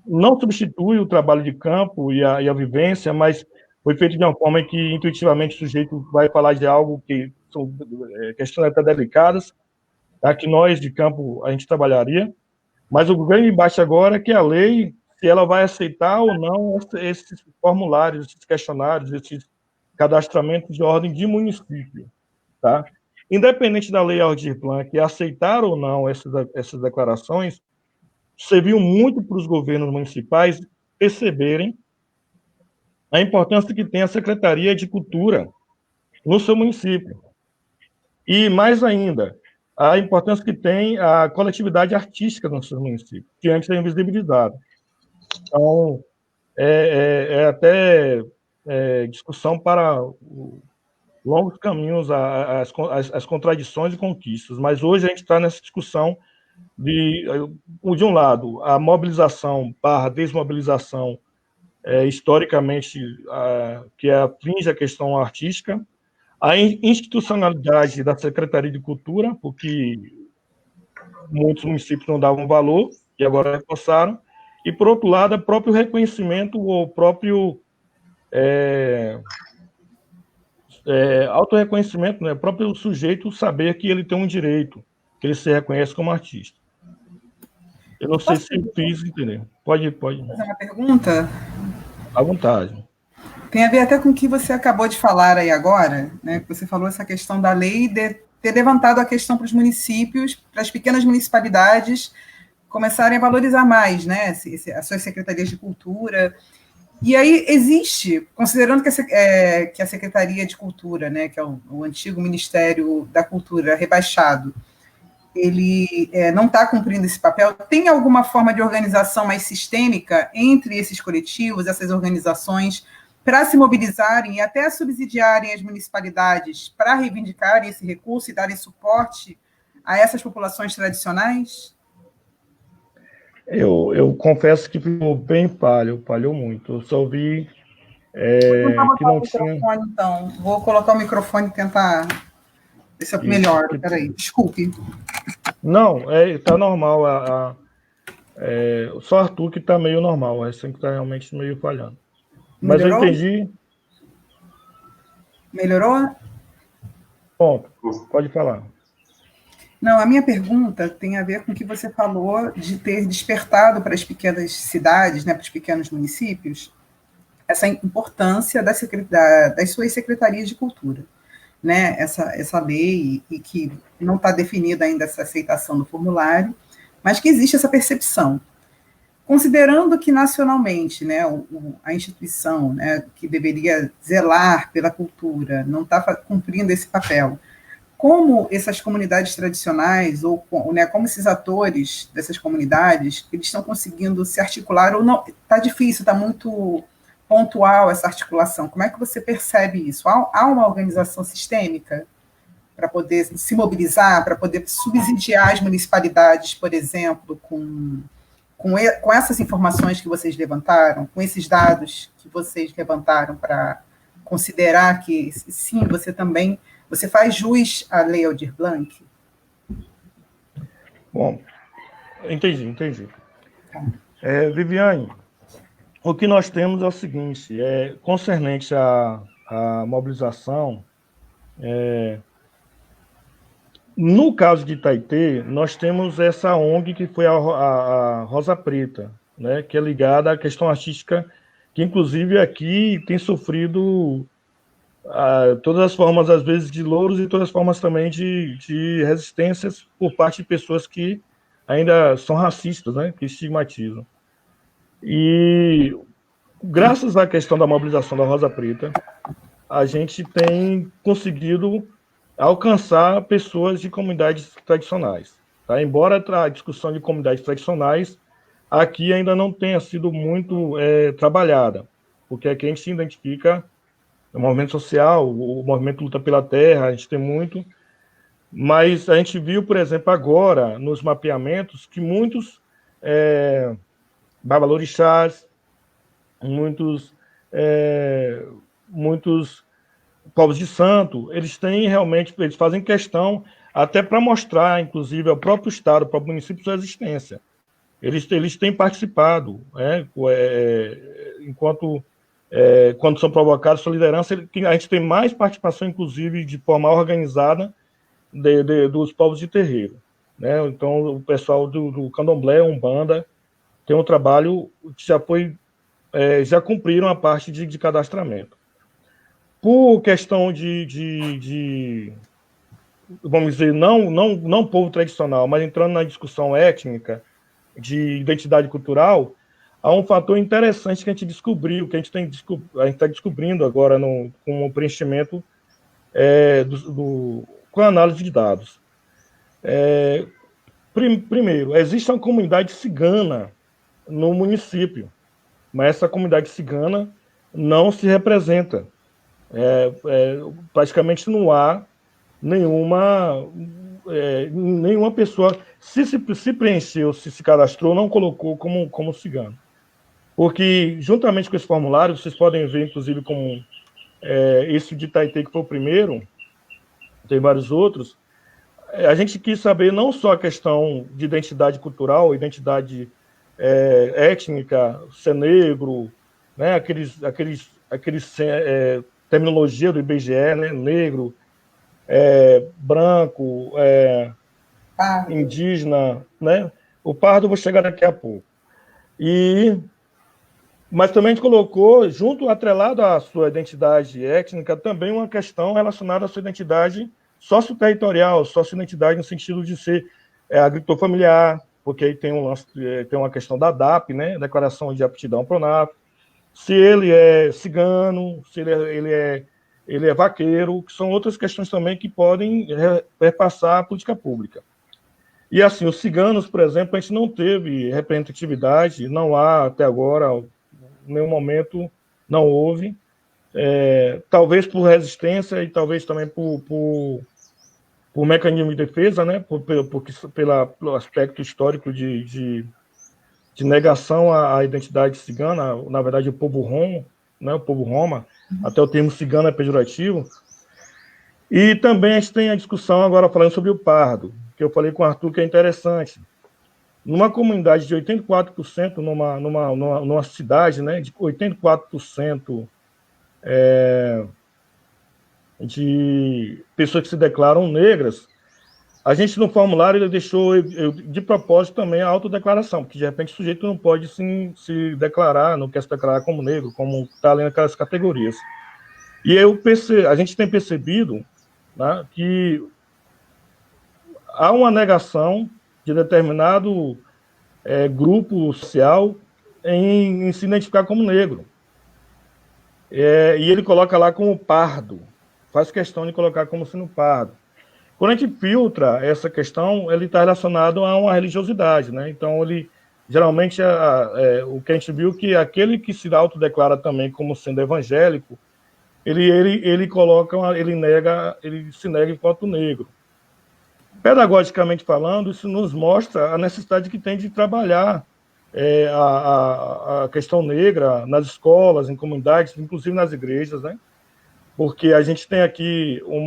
S2: Não substitui o trabalho de campo e a vivência, mas foi feito de uma forma em que intuitivamente o sujeito vai falar de algo que são questões até delicadas, tá? Que nós de campo a gente trabalharia, mas o grande embate agora é que a lei, se ela vai aceitar ou não esses formulários, esses questionários, esses cadastramentos de ordem de município, tá? independente da Lei Aldir Blanc aceitar ou não essas declarações, serviu muito para os governos municipais perceberem a importância que tem a Secretaria de Cultura no seu município. E, mais ainda, a importância que tem a coletividade artística no seu município, que antes era invisibilizada. Então, até discussão para longos caminhos, as contradições e conquistas. Mas hoje a gente está nessa discussão de um lado, a mobilização / desmobilização, historicamente, que atinge a questão artística, a institucionalidade da Secretaria de Cultura, porque muitos municípios não davam valor, e agora reforçaram, e, por outro lado, o próprio reconhecimento, o próprio autorreconhecimento, né? O próprio sujeito saber que ele tem um direito, que ele se reconhece como artista. Eu não sei se eu fiz entender. Pode.
S4: Fazer uma pergunta?
S2: À vontade.
S4: Tem a ver até com o que você acabou de falar aí agora, né? Você falou essa questão da lei de ter levantado a questão para os municípios, para as pequenas municipalidades começarem a valorizar mais, né? As suas secretarias de cultura. E aí existe, considerando que a Secretaria de Cultura, né, que é o antigo Ministério da Cultura rebaixado, ele não está cumprindo esse papel, tem alguma forma de organização mais sistêmica entre esses coletivos, essas organizações, para se mobilizarem e até subsidiarem as municipalidades para reivindicarem esse recurso e darem suporte a essas populações tradicionais?
S2: Eu confesso que ficou bem falhou muito. Eu só ouvi
S4: Vou
S2: que não
S4: o
S2: tinha...
S4: microfone, então. Vou colocar o microfone e tentar ver se é melhor. Peraí, desculpe.
S2: Não, está normal. Só Arthur que está meio normal, o resto está realmente meio falhando. Mas
S4: Melhorou?
S2: eu entendi.
S4: Melhorou?
S2: Ponto. Pode falar.
S4: Não, a minha pergunta tem a ver com o que você falou de ter despertado para as pequenas cidades, né, para os pequenos municípios, essa importância das suas secretarias de cultura, né? Essa lei, e que não está definida ainda essa aceitação do formulário, mas que existe essa percepção. Considerando que nacionalmente, né, a instituição, né, que deveria zelar pela cultura não está cumprindo esse papel, como essas comunidades tradicionais, né, como esses atores dessas comunidades, eles estão conseguindo se articular, ou não? Está difícil, está muito pontual essa articulação. Como é que você percebe isso? Há uma organização sistêmica para poder se mobilizar, para poder subsidiar as municipalidades, por exemplo, com essas informações que vocês levantaram, com esses dados que vocês levantaram, para considerar que, sim, você faz jus à Lei Aldir Blanc?
S2: Bom, entendi. Viviane, o que nós temos é o seguinte, concernente à mobilização, no caso de Itaitê, nós temos essa ONG que foi a Rosa Preta, né, que é ligada à questão artística, que inclusive aqui tem sofrido todas as formas, às vezes, de louros e todas as formas também de resistências por parte de pessoas que ainda são racistas, né, que estigmatizam. E, graças à questão da mobilização da Rosa Preta, a gente tem conseguido alcançar pessoas de comunidades tradicionais. Tá? Embora a discussão de comunidades tradicionais aqui ainda não tenha sido muito trabalhada, porque aqui a gente se identifica o movimento social, o movimento luta pela terra, a gente tem muito, mas a gente viu, por exemplo, agora, nos mapeamentos, que muitos babalorixás, muitos povos de santo, eles fazem questão, até para mostrar, inclusive, ao próprio Estado, ao próprio município, sua existência. Eles têm participado, enquanto... quando são provocados, sua liderança, a gente tem mais participação, inclusive, de forma organizada dos povos de terreiro. Né? Então, o pessoal do Candomblé, Umbanda, tem um trabalho que já cumpriram a parte de cadastramento. Por questão de vamos dizer, não povo tradicional, mas entrando na discussão étnica, de identidade cultural, há um fator interessante que a gente descobriu, que a gente está descobrindo agora com o preenchimento com a análise de dados. Primeiro, existe uma comunidade cigana no município, mas essa comunidade cigana não se representa. Praticamente não há nenhuma pessoa, se preencheu, se cadastrou, não colocou como cigano. Porque, juntamente com esse formulário, vocês podem ver, inclusive, como esse de Itaitê, que foi o primeiro, tem vários outros, a gente quis saber não só a questão de identidade cultural, identidade étnica, ser negro, né, terminologia do IBGE, né, negro, branco, indígena, né? O pardo eu vou chegar daqui a pouco. Mas também a gente colocou, junto, atrelado à sua identidade étnica, também uma questão relacionada à sua identidade socioterritorial, sócio-identidade no sentido de ser agricultor familiar, porque aí tem uma questão da DAP, né? Declaração de Aptidão Pronaf, se ele é cigano, se ele é vaqueiro, que são outras questões também que podem perpassar a política pública. E, assim, os ciganos, por exemplo, a gente não teve representatividade, não há até agora, em nenhum momento, não houve, talvez por resistência e talvez também por mecanismo de defesa, né, pelo aspecto histórico de negação à identidade cigana, na verdade, o povo Rom, né, o povo Roma, até o termo cigano é pejorativo. E também a gente tem a discussão agora falando sobre o pardo, que eu falei com o Arthur, que é interessante. Numa comunidade de 84%, numa cidade, né, de 84% de pessoas que se declaram negras, a gente, no formulário, ele deixou de propósito também a autodeclaração, porque, de repente, o sujeito não pode se declarar, não quer se declarar como negro, como está ali naquelas categorias. E a gente tem percebido, né, que há uma negação de determinado grupo social em se identificar como negro. E ele coloca lá como pardo, faz questão de colocar como sendo pardo. Quando a gente filtra essa questão, ele está relacionado a uma religiosidade, né? Então, geralmente, o que a gente viu que aquele que se autodeclara também como sendo evangélico, ele se nega enquanto negro. Pedagogicamente falando, isso nos mostra a necessidade que tem de trabalhar a questão negra nas escolas, em comunidades, inclusive nas igrejas, né? Porque a gente tem aqui um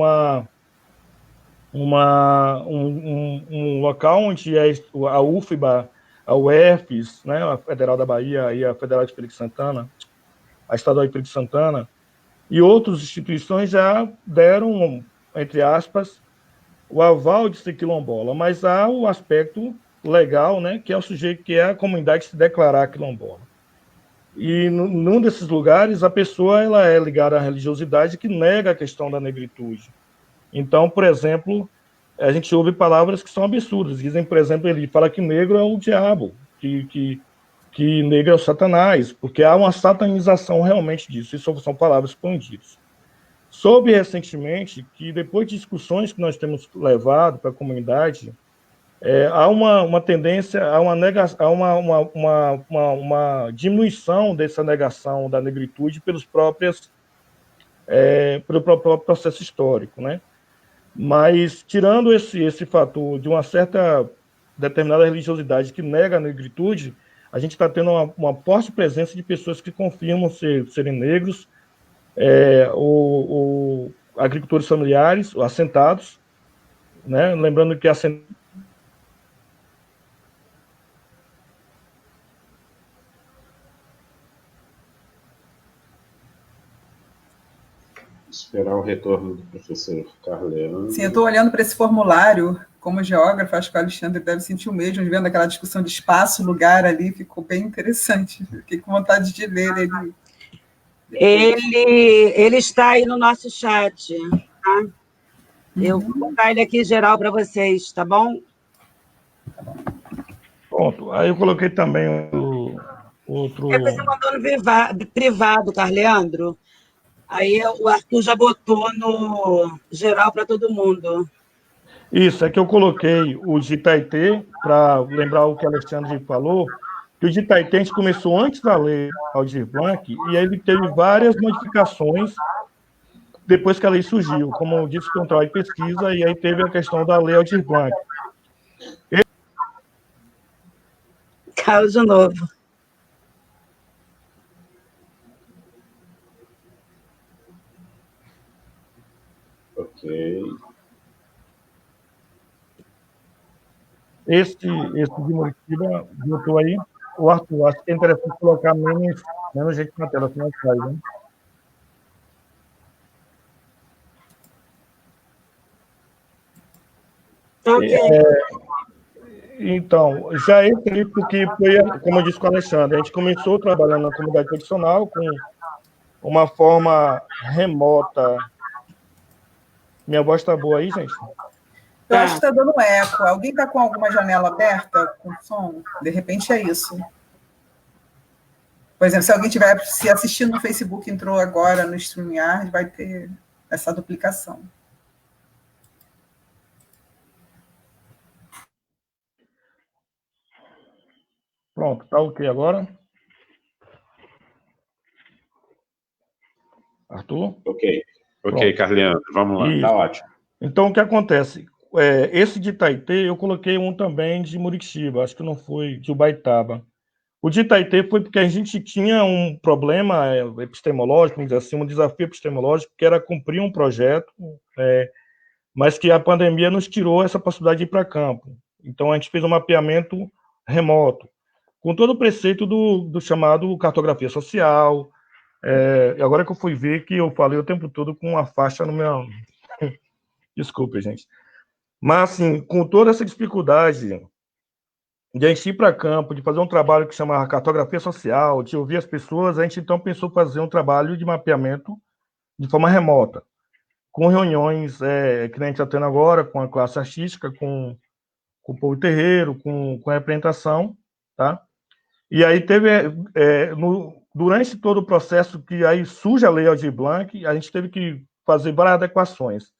S2: local onde a UFBA, a UFES, né, a Federal da Bahia e a Federal de Feira de Santana, a Estadual de Feira de Santana, e outras instituições já deram, entre aspas, o aval de ser quilombola, mas há o aspecto legal, né, que é o sujeito, que é a comunidade se declarar quilombola. E num desses lugares, a pessoa ela é ligada à religiosidade que nega a questão da negritude. Então, por exemplo, a gente ouve palavras que são absurdas. Dizem, por exemplo, ele fala que negro é o diabo, que negro é o Satanás, porque há uma satanização realmente disso. Isso são palavras expandidas. Soube recentemente que, depois de discussões que nós temos levado para a comunidade, há uma tendência, há uma diminuição dessa negação da negritude pelo próprio processo histórico, né? Mas, tirando esse fator de uma certa determinada religiosidade que nega a negritude, a gente está tendo uma forte presença de pessoas que confirmam serem negros, agricultores familiares, assentados, né? Lembrando que
S1: Esperar o retorno do professor Carleano.
S4: Sim, eu estou olhando para esse formulário, como geógrafo, acho que o Alexandre deve sentir o mesmo, vendo aquela discussão de espaço, lugar ali, ficou bem interessante. Fiquei com vontade de ler ele.
S3: Ele está aí no nosso chat. Tá? Eu vou colocar ele aqui geral para vocês, tá bom?
S2: Pronto. Aí eu coloquei também o outro...
S3: Você mandou no privado, Carleandro. Aí o Arthur já botou no geral para todo mundo.
S2: Isso, é que eu coloquei o de Itaitê, para lembrar o que a Alexandre falou, que o de Itaitê a gente começou antes da lei Aldir Blanc, e aí ele teve várias modificações depois que a lei surgiu, como eu disse, controle e pesquisa, e aí teve a questão da lei Aldir Blanc.
S3: Caiu de novo.
S1: Ok.
S2: Esse de Muritiba, botou aí, o Arthur, acho que é interessante colocar menos gente na tela, senão cai, né?
S3: Ok.
S2: Então, já esse aí, porque foi, como eu disse com o Alexandre, a gente começou trabalhando na comunidade tradicional com uma forma remota. Minha voz está boa aí, gente?
S4: Eu acho que está dando eco. Alguém está com alguma janela aberta com som? De repente é isso. Por exemplo, se alguém estiver se assistindo no Facebook, entrou agora no StreamYard, vai ter essa duplicação.
S2: Pronto, tá ok agora? Arthur?
S1: Ok, Carleandro, vamos lá, tá ótimo.
S2: Então, o que acontece? Esse de Itaitê, eu coloquei um também de Muritiba, acho que não foi de Ubaitaba. O de Itaitê foi porque a gente tinha um problema epistemológico, vamos dizer assim, um desafio epistemológico, que era cumprir um projeto, mas que a pandemia nos tirou essa possibilidade de ir para campo. Então, a gente fez um mapeamento remoto, com todo o preceito do chamado cartografia social. Agora que eu fui ver que eu falei o tempo todo com uma faixa no meu... Desculpe, gente. Mas, assim, com toda essa dificuldade de a gente ir para campo, de fazer um trabalho que chama cartografia social, de ouvir as pessoas, a gente então pensou fazer um trabalho de mapeamento de forma remota, com reuniões que a gente está tendo agora, com a classe artística, com o povo terreiro, com a representação, tá? E aí teve, durante todo o processo que aí surge a Lei Aldir Blanc, a gente teve que fazer várias adequações.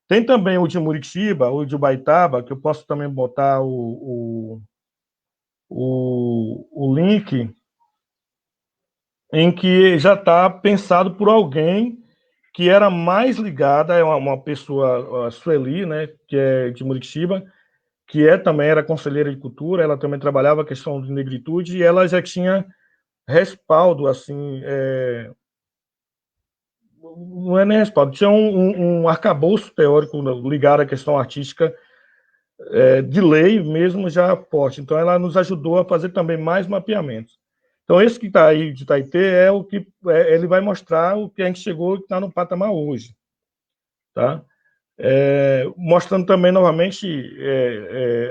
S2: Tem também o de Muritiba, o de Ubaitaba, que eu posso também botar o link, em que já está pensado por alguém que era mais ligada, é uma pessoa, a Sueli, né, que é de Muritiba, que também era conselheira de cultura, ela também trabalhava a questão de negritude, e ela já tinha respaldo, assim, não é nem respaldo, tinha um arcabouço teórico ligado à questão artística, de lei mesmo já forte. Então, ela nos ajudou a fazer também mais mapeamentos. Então, esse que está aí de Itaitê é o que ele vai mostrar o que a gente chegou e está no patamar hoje. Tá? Mostrando também, novamente,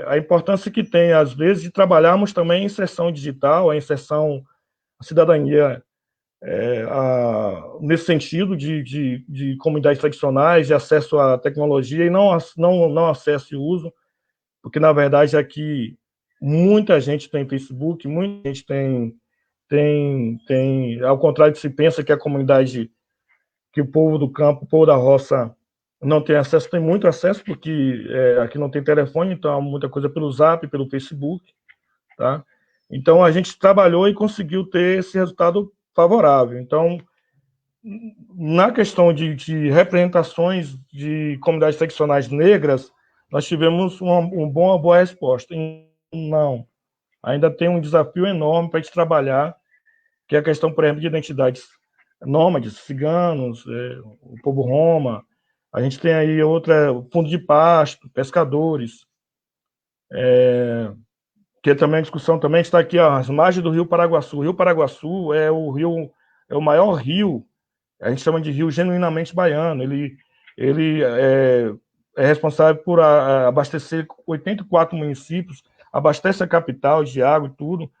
S2: a importância que tem, às vezes, de trabalharmos também a inserção digital, a inserção, a cidadania, nesse sentido de comunidades tradicionais, de acesso à tecnologia, e não acesso e uso, porque, na verdade, aqui muita gente tem Facebook, muita gente tem, ao contrário de se pensa que a comunidade, que o povo do campo, o povo da roça não tem acesso, tem muito acesso, porque aqui não tem telefone, então muita coisa pelo Zap, pelo Facebook, tá? Então a gente trabalhou e conseguiu ter esse resultado favorável. Então, na questão de representações de comunidades tradicionais negras, nós tivemos uma boa resposta. Não, ainda tem um desafio enorme para a gente trabalhar, que é a questão, por exemplo, de identidades nômades, ciganos, o povo roma. A gente tem aí fundo de pasto, pescadores, que é também a discussão também está aqui, ó, as margens do Rio Paraguaçu. O Rio Paraguaçu é o maior rio, a gente chama de rio genuinamente baiano. Ele é responsável por abastecer 84 municípios, abastece a capital de água e tudo.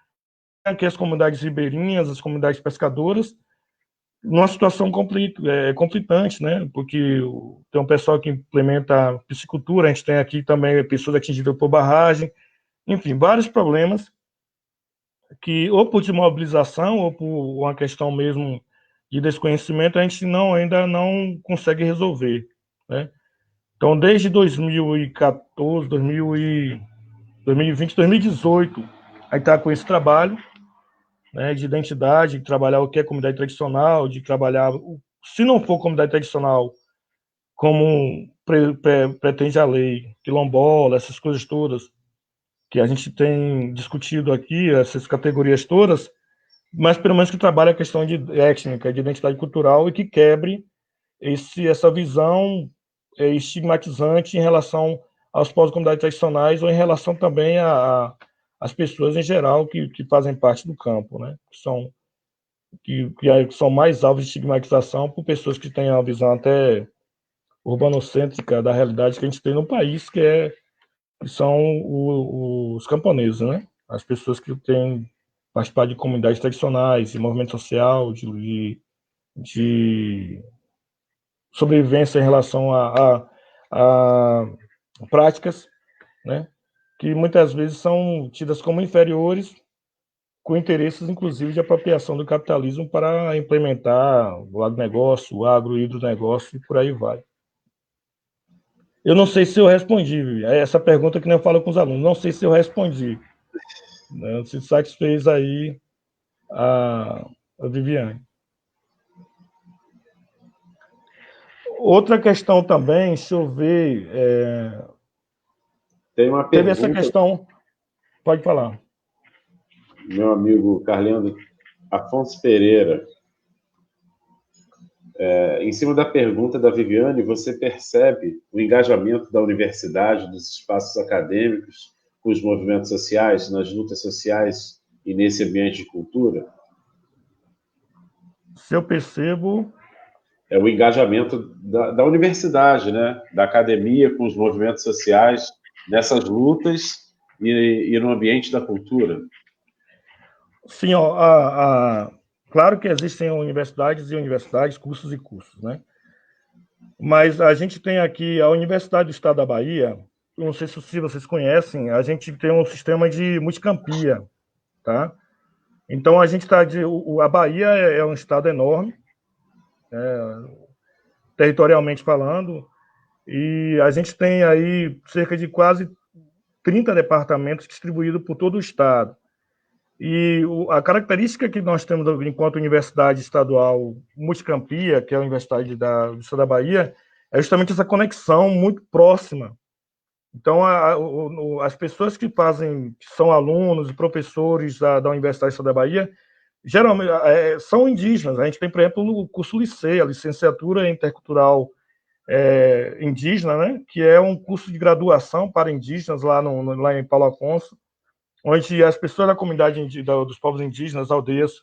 S2: Aqui as comunidades ribeirinhas, as comunidades pescadoras, numa situação conflitante, né? Porque tem um pessoal que implementa piscicultura, a gente tem aqui também pessoas atingidas por barragem, enfim, vários problemas que, ou por desmobilização, ou por uma questão mesmo de desconhecimento, a gente ainda não consegue resolver, né? Então, desde 2014, 2020, 2018, a gente está com esse trabalho, né, de identidade, de trabalhar o que é comunidade tradicional, de trabalhar, se não for comunidade tradicional, como pretende a lei, quilombola, essas coisas todas, que a gente tem discutido aqui, essas categorias todas, mas pelo menos que trabalhe a questão de étnica, de identidade cultural, e que quebre essa visão estigmatizante em relação aos povos e comunidades tradicionais, ou em relação também às pessoas em geral que fazem parte do campo, né? Que são mais alvos de estigmatização por pessoas que têm uma visão até urbanocêntrica da realidade que a gente tem no país, que são os camponeses, né? As pessoas que têm participado de comunidades tradicionais, de movimento social, de sobrevivência em relação a práticas, né, que muitas vezes são tidas como inferiores, com interesses, inclusive, de apropriação do capitalismo para implementar o agronegócio, o agro-hidronegócio e por aí vai. Eu não sei se eu respondi essa pergunta que eu falo com os alunos, não sei se eu respondi. Né, se satisfez aí a Viviane. Outra questão também, deixa eu ver.
S1: Tem uma
S2: teve
S1: pergunta.
S2: Essa questão. Pode falar.
S1: Meu amigo Carleandro Afonso Pereira. Em cima da pergunta da Viviane, você percebe o engajamento da universidade, dos espaços acadêmicos, com os movimentos sociais, nas lutas sociais e nesse ambiente de cultura?
S2: Se eu percebo...
S1: É o engajamento da universidade, né? Da academia com os movimentos sociais, nessas lutas e no ambiente da cultura.
S2: Sim, claro que existem universidades e universidades, cursos e cursos, né? Mas a gente tem aqui a Universidade do Estado da Bahia, não sei se vocês conhecem, a gente tem um sistema de multicampia, tá? Então, a gente está a Bahia é um estado enorme, territorialmente falando, e a gente tem aí cerca de quase 30 departamentos distribuídos por todo o estado. E a característica que nós temos enquanto universidade estadual multicampia, que é a Universidade do Estado da Bahia, é justamente essa conexão muito próxima. Então, as pessoas que são alunos e professores da Universidade do Estado da Bahia, geralmente são indígenas. A gente tem, por exemplo, o curso Licei, a licenciatura intercultural indígena, né, que é um curso de graduação para indígenas lá em Paulo Afonso, onde as pessoas da comunidade dos povos indígenas, aldeias,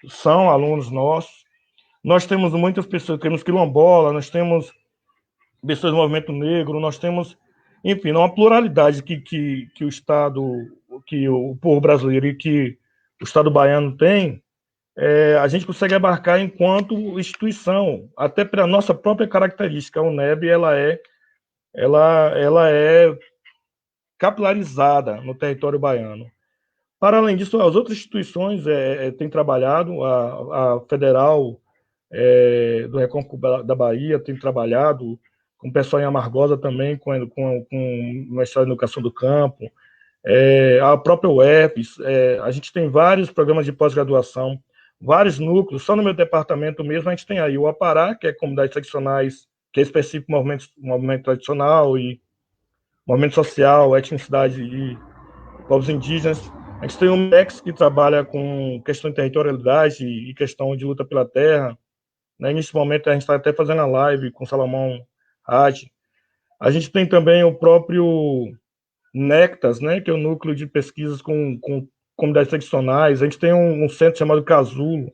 S2: são alunos nossos. Nós temos muitas pessoas, temos quilombola, nós temos pessoas do movimento negro, nós temos, enfim, uma pluralidade que o Estado, que o povo brasileiro e que o Estado baiano tem, a gente consegue abarcar enquanto instituição, até pela nossa própria característica. A UNEB, ela é capilarizada no território baiano. Para além disso, as outras instituições têm trabalhado, a Federal do Recôncavo da Bahia tem trabalhado, com o pessoal em Amargosa também, com mestrado em Educação do Campo, a própria UEPS, a gente tem vários programas de pós-graduação, vários núcleos, só no meu departamento mesmo a gente tem aí o Apará, que é comunidades tradicionais, que é específico movimento tradicional e movimento social, etnicidade e povos indígenas. A gente tem o MEX, que trabalha com questão de territorialidade e questão de luta pela terra. Né? Nesse momento, a gente está até fazendo a live com Salomão Hadi. A gente tem também o próprio NECTAS, né? Que é o Núcleo de Pesquisas com Comunidades Tradicionais. A gente tem um centro chamado Casulo.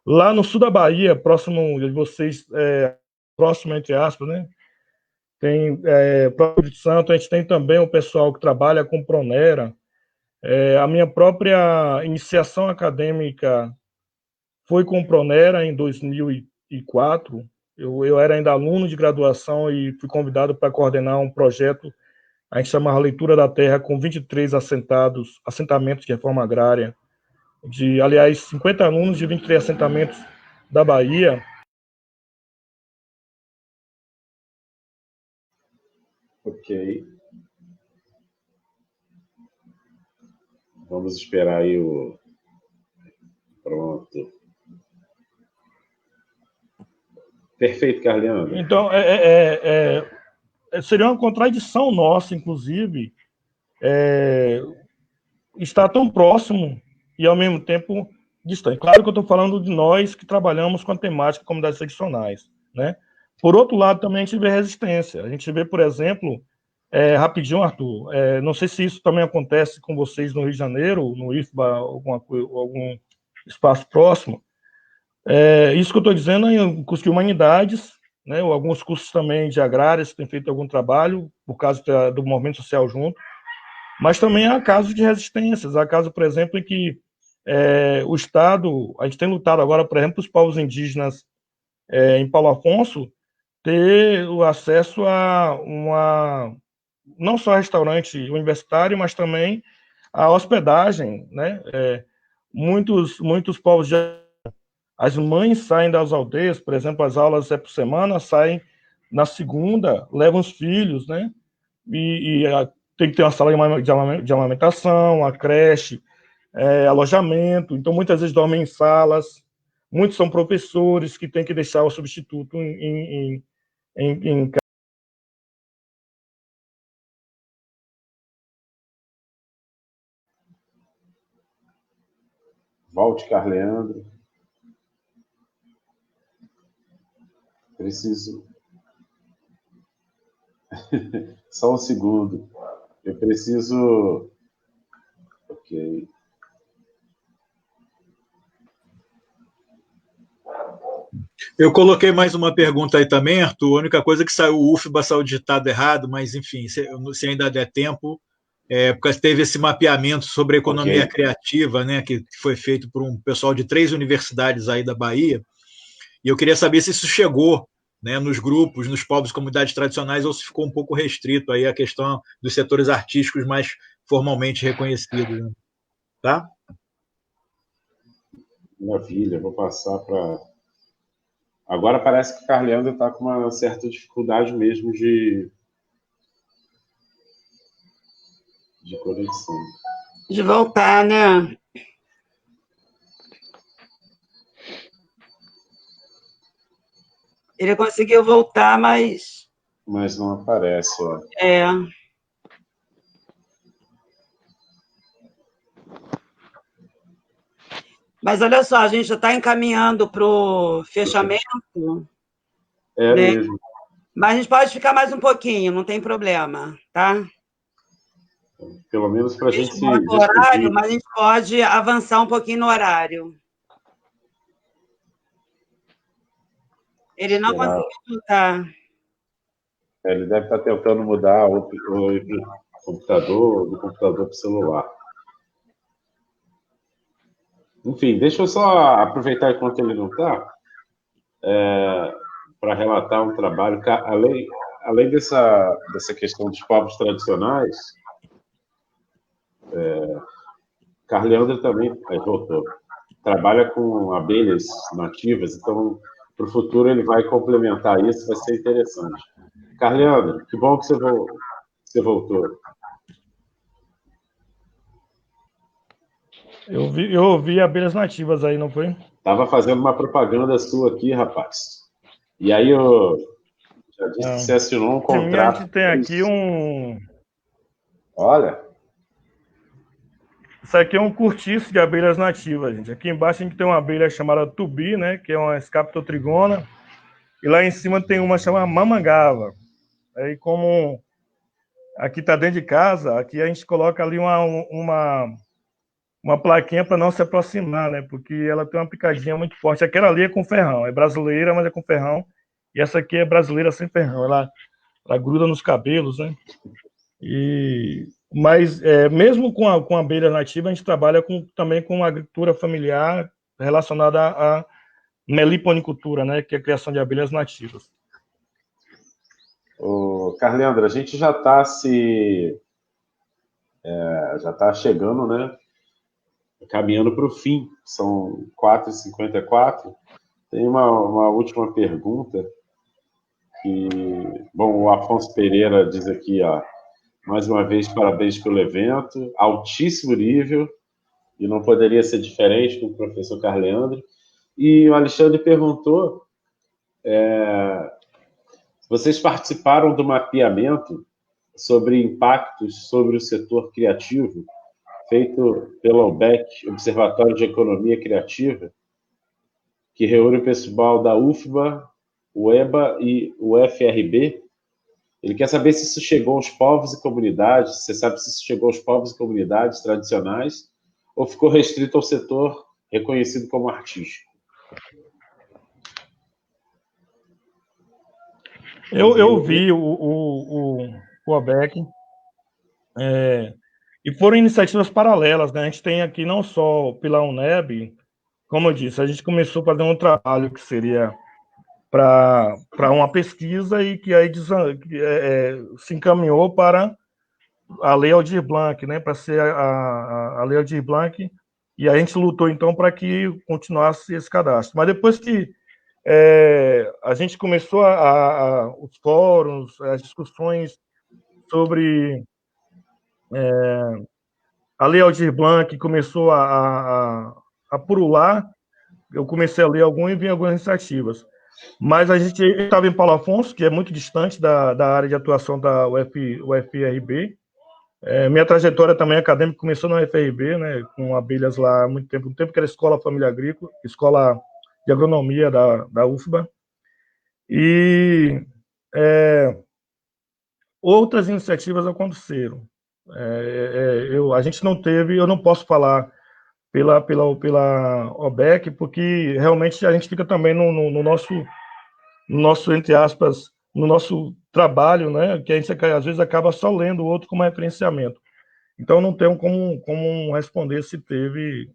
S2: Lá no sul da Bahia, próximo de vocês, próximo, entre aspas, né? Tem próprio de Santo, a gente tem também o pessoal que trabalha com Pronera. A minha própria iniciação acadêmica foi com o Pronera em 2004. Eu era ainda aluno de graduação e fui convidado para coordenar um projeto, a gente chamava Leitura da Terra, com 23 assentamentos de reforma agrária, aliás, 50 alunos de 23 assentamentos da Bahia.
S1: Ok. Vamos esperar aí o... Pronto. Perfeito, Carleandro.
S2: Então, seria uma contradição nossa, inclusive, estar tão próximo e, ao mesmo tempo, distante. Claro que eu estou falando de nós que trabalhamos com a temática de comunidades seccionais, né? Por outro lado, também a gente vê resistência. A gente vê, por exemplo, rapidinho, Arthur, não sei se isso também acontece com vocês no Rio de Janeiro, no IFBA, algum espaço próximo. Isso que eu estou dizendo é um curso de humanidades, né, ou alguns cursos também de agrárias que têm feito algum trabalho, por causa do movimento social junto, mas também há casos de resistências. Há casos, por exemplo, em que o Estado, a gente tem lutado agora, por exemplo, os povos indígenas em Paulo Afonso, ter o acesso a não só restaurante universitário, mas também a hospedagem, né? Muitos povos as mães saem das aldeias, por exemplo, as aulas por semana, saem na segunda, levam os filhos, né? Tem que ter uma sala de amamentação, a creche, alojamento. Então, muitas vezes dormem em salas. Muitos são professores que têm que deixar o substituto em casa.
S1: Volte, Carleandro. Preciso... Só um segundo. Eu preciso... Ok.
S5: Eu coloquei mais uma pergunta aí também, Arthur. A única coisa que saiu, o UFBA saiu digitado errado, mas enfim, se ainda der tempo, porque teve esse mapeamento sobre a economia criativa, né, que foi feito por um pessoal de 3 universidades aí da Bahia, e eu queria saber se isso chegou, né, nos grupos, nos povos e comunidades tradicionais, ou se ficou um pouco restrito aí a questão dos setores artísticos mais formalmente reconhecidos, né? Tá?
S1: Maravilha, vou passar para... Agora parece que o Carleandro está com uma certa dificuldade mesmo de conexão.
S3: De voltar, né? Ele conseguiu voltar, mas
S1: não aparece.
S3: Mas olha só, a gente já está encaminhando para o fechamento.
S1: Né? Mesmo.
S3: Mas a gente pode ficar mais um pouquinho, não tem problema, tá?
S1: Pelo menos para a gente se
S3: horário, mas a gente pode avançar um pouquinho no horário. Ele não conseguiu voltar.
S1: Ele deve estar tentando mudar o computador, do computador para o celular. Enfim, deixa eu só aproveitar enquanto ele não está, para relatar um trabalho. Além dessa questão dos povos tradicionais, Carleandro também voltou. Trabalha com abelhas nativas, então, para o futuro, ele vai complementar isso, vai ser interessante. Carleandro, que bom que você voltou.
S2: Eu ouvi abelhas nativas aí, não foi?
S1: Estava fazendo uma propaganda sua aqui, rapaz. E aí eu já disse que você assinou um contrato.
S2: A gente tem aqui
S1: Olha.
S2: Isso aqui é um cortiço de abelhas nativas, gente. Aqui embaixo a gente tem uma abelha chamada tubi, né? Que é uma Scaptotrigona. E lá em cima tem uma chamada mamangava. Aí como aqui está dentro de casa, aqui a gente coloca ali uma plaquinha para não se aproximar, né? Porque ela tem uma picadinha muito forte. Aquela ali é com ferrão, é brasileira, mas é com ferrão. E essa aqui é brasileira sem ferrão. Ela gruda nos cabelos, né? Mas mesmo com a abelha nativa, a gente trabalha também com agricultura familiar relacionada à meliponicultura, né, que é a criação de abelhas nativas.
S1: Carleandro, a gente já está chegando, né, caminhando para o fim, são 4h54. Tem uma última pergunta que, bom, o Afonso Pereira diz aqui, ó, mais uma vez, parabéns pelo evento, altíssimo nível, e não poderia ser diferente com o professor Carleandro. E o Alexandre perguntou, vocês participaram do mapeamento sobre impactos sobre o setor criativo, feito pela OBEC, Observatório de Economia Criativa, que reúne o pessoal da UFBA, o EBA e o FRB. Ele quer saber se isso chegou aos povos e comunidades, você sabe se isso chegou aos povos e comunidades tradicionais ou ficou restrito ao setor reconhecido como artístico?
S2: Eu vi o OBEC, e foram iniciativas paralelas, né? A gente tem aqui não só pela UNEB, como eu disse, a gente começou a fazer um trabalho que seria para uma pesquisa e que aí se encaminhou para a Lei Aldir Blanc, né? Para ser a Lei Aldir Blanc, e a gente lutou então para que continuasse esse cadastro. Mas depois que a gente começou os fóruns, as discussões sobre a Lei Aldir Blanc, começou a purular, eu comecei a ler e vi algumas iniciativas. Mas a gente estava em Paulo Afonso, que é muito distante da área de atuação da UFRB. Minha trajetória também acadêmica começou na UFRB, né, com abelhas lá há muito tempo, que era Escola Família Agrícola, Escola de Agronomia da UFBA. E outras iniciativas aconteceram. A gente não teve, eu não posso falar pela OBEC, porque realmente a gente fica também no nosso, entre aspas, no nosso trabalho, né, que a gente às vezes acaba só lendo o outro como referenciamento. Então não tenho como responder se teve,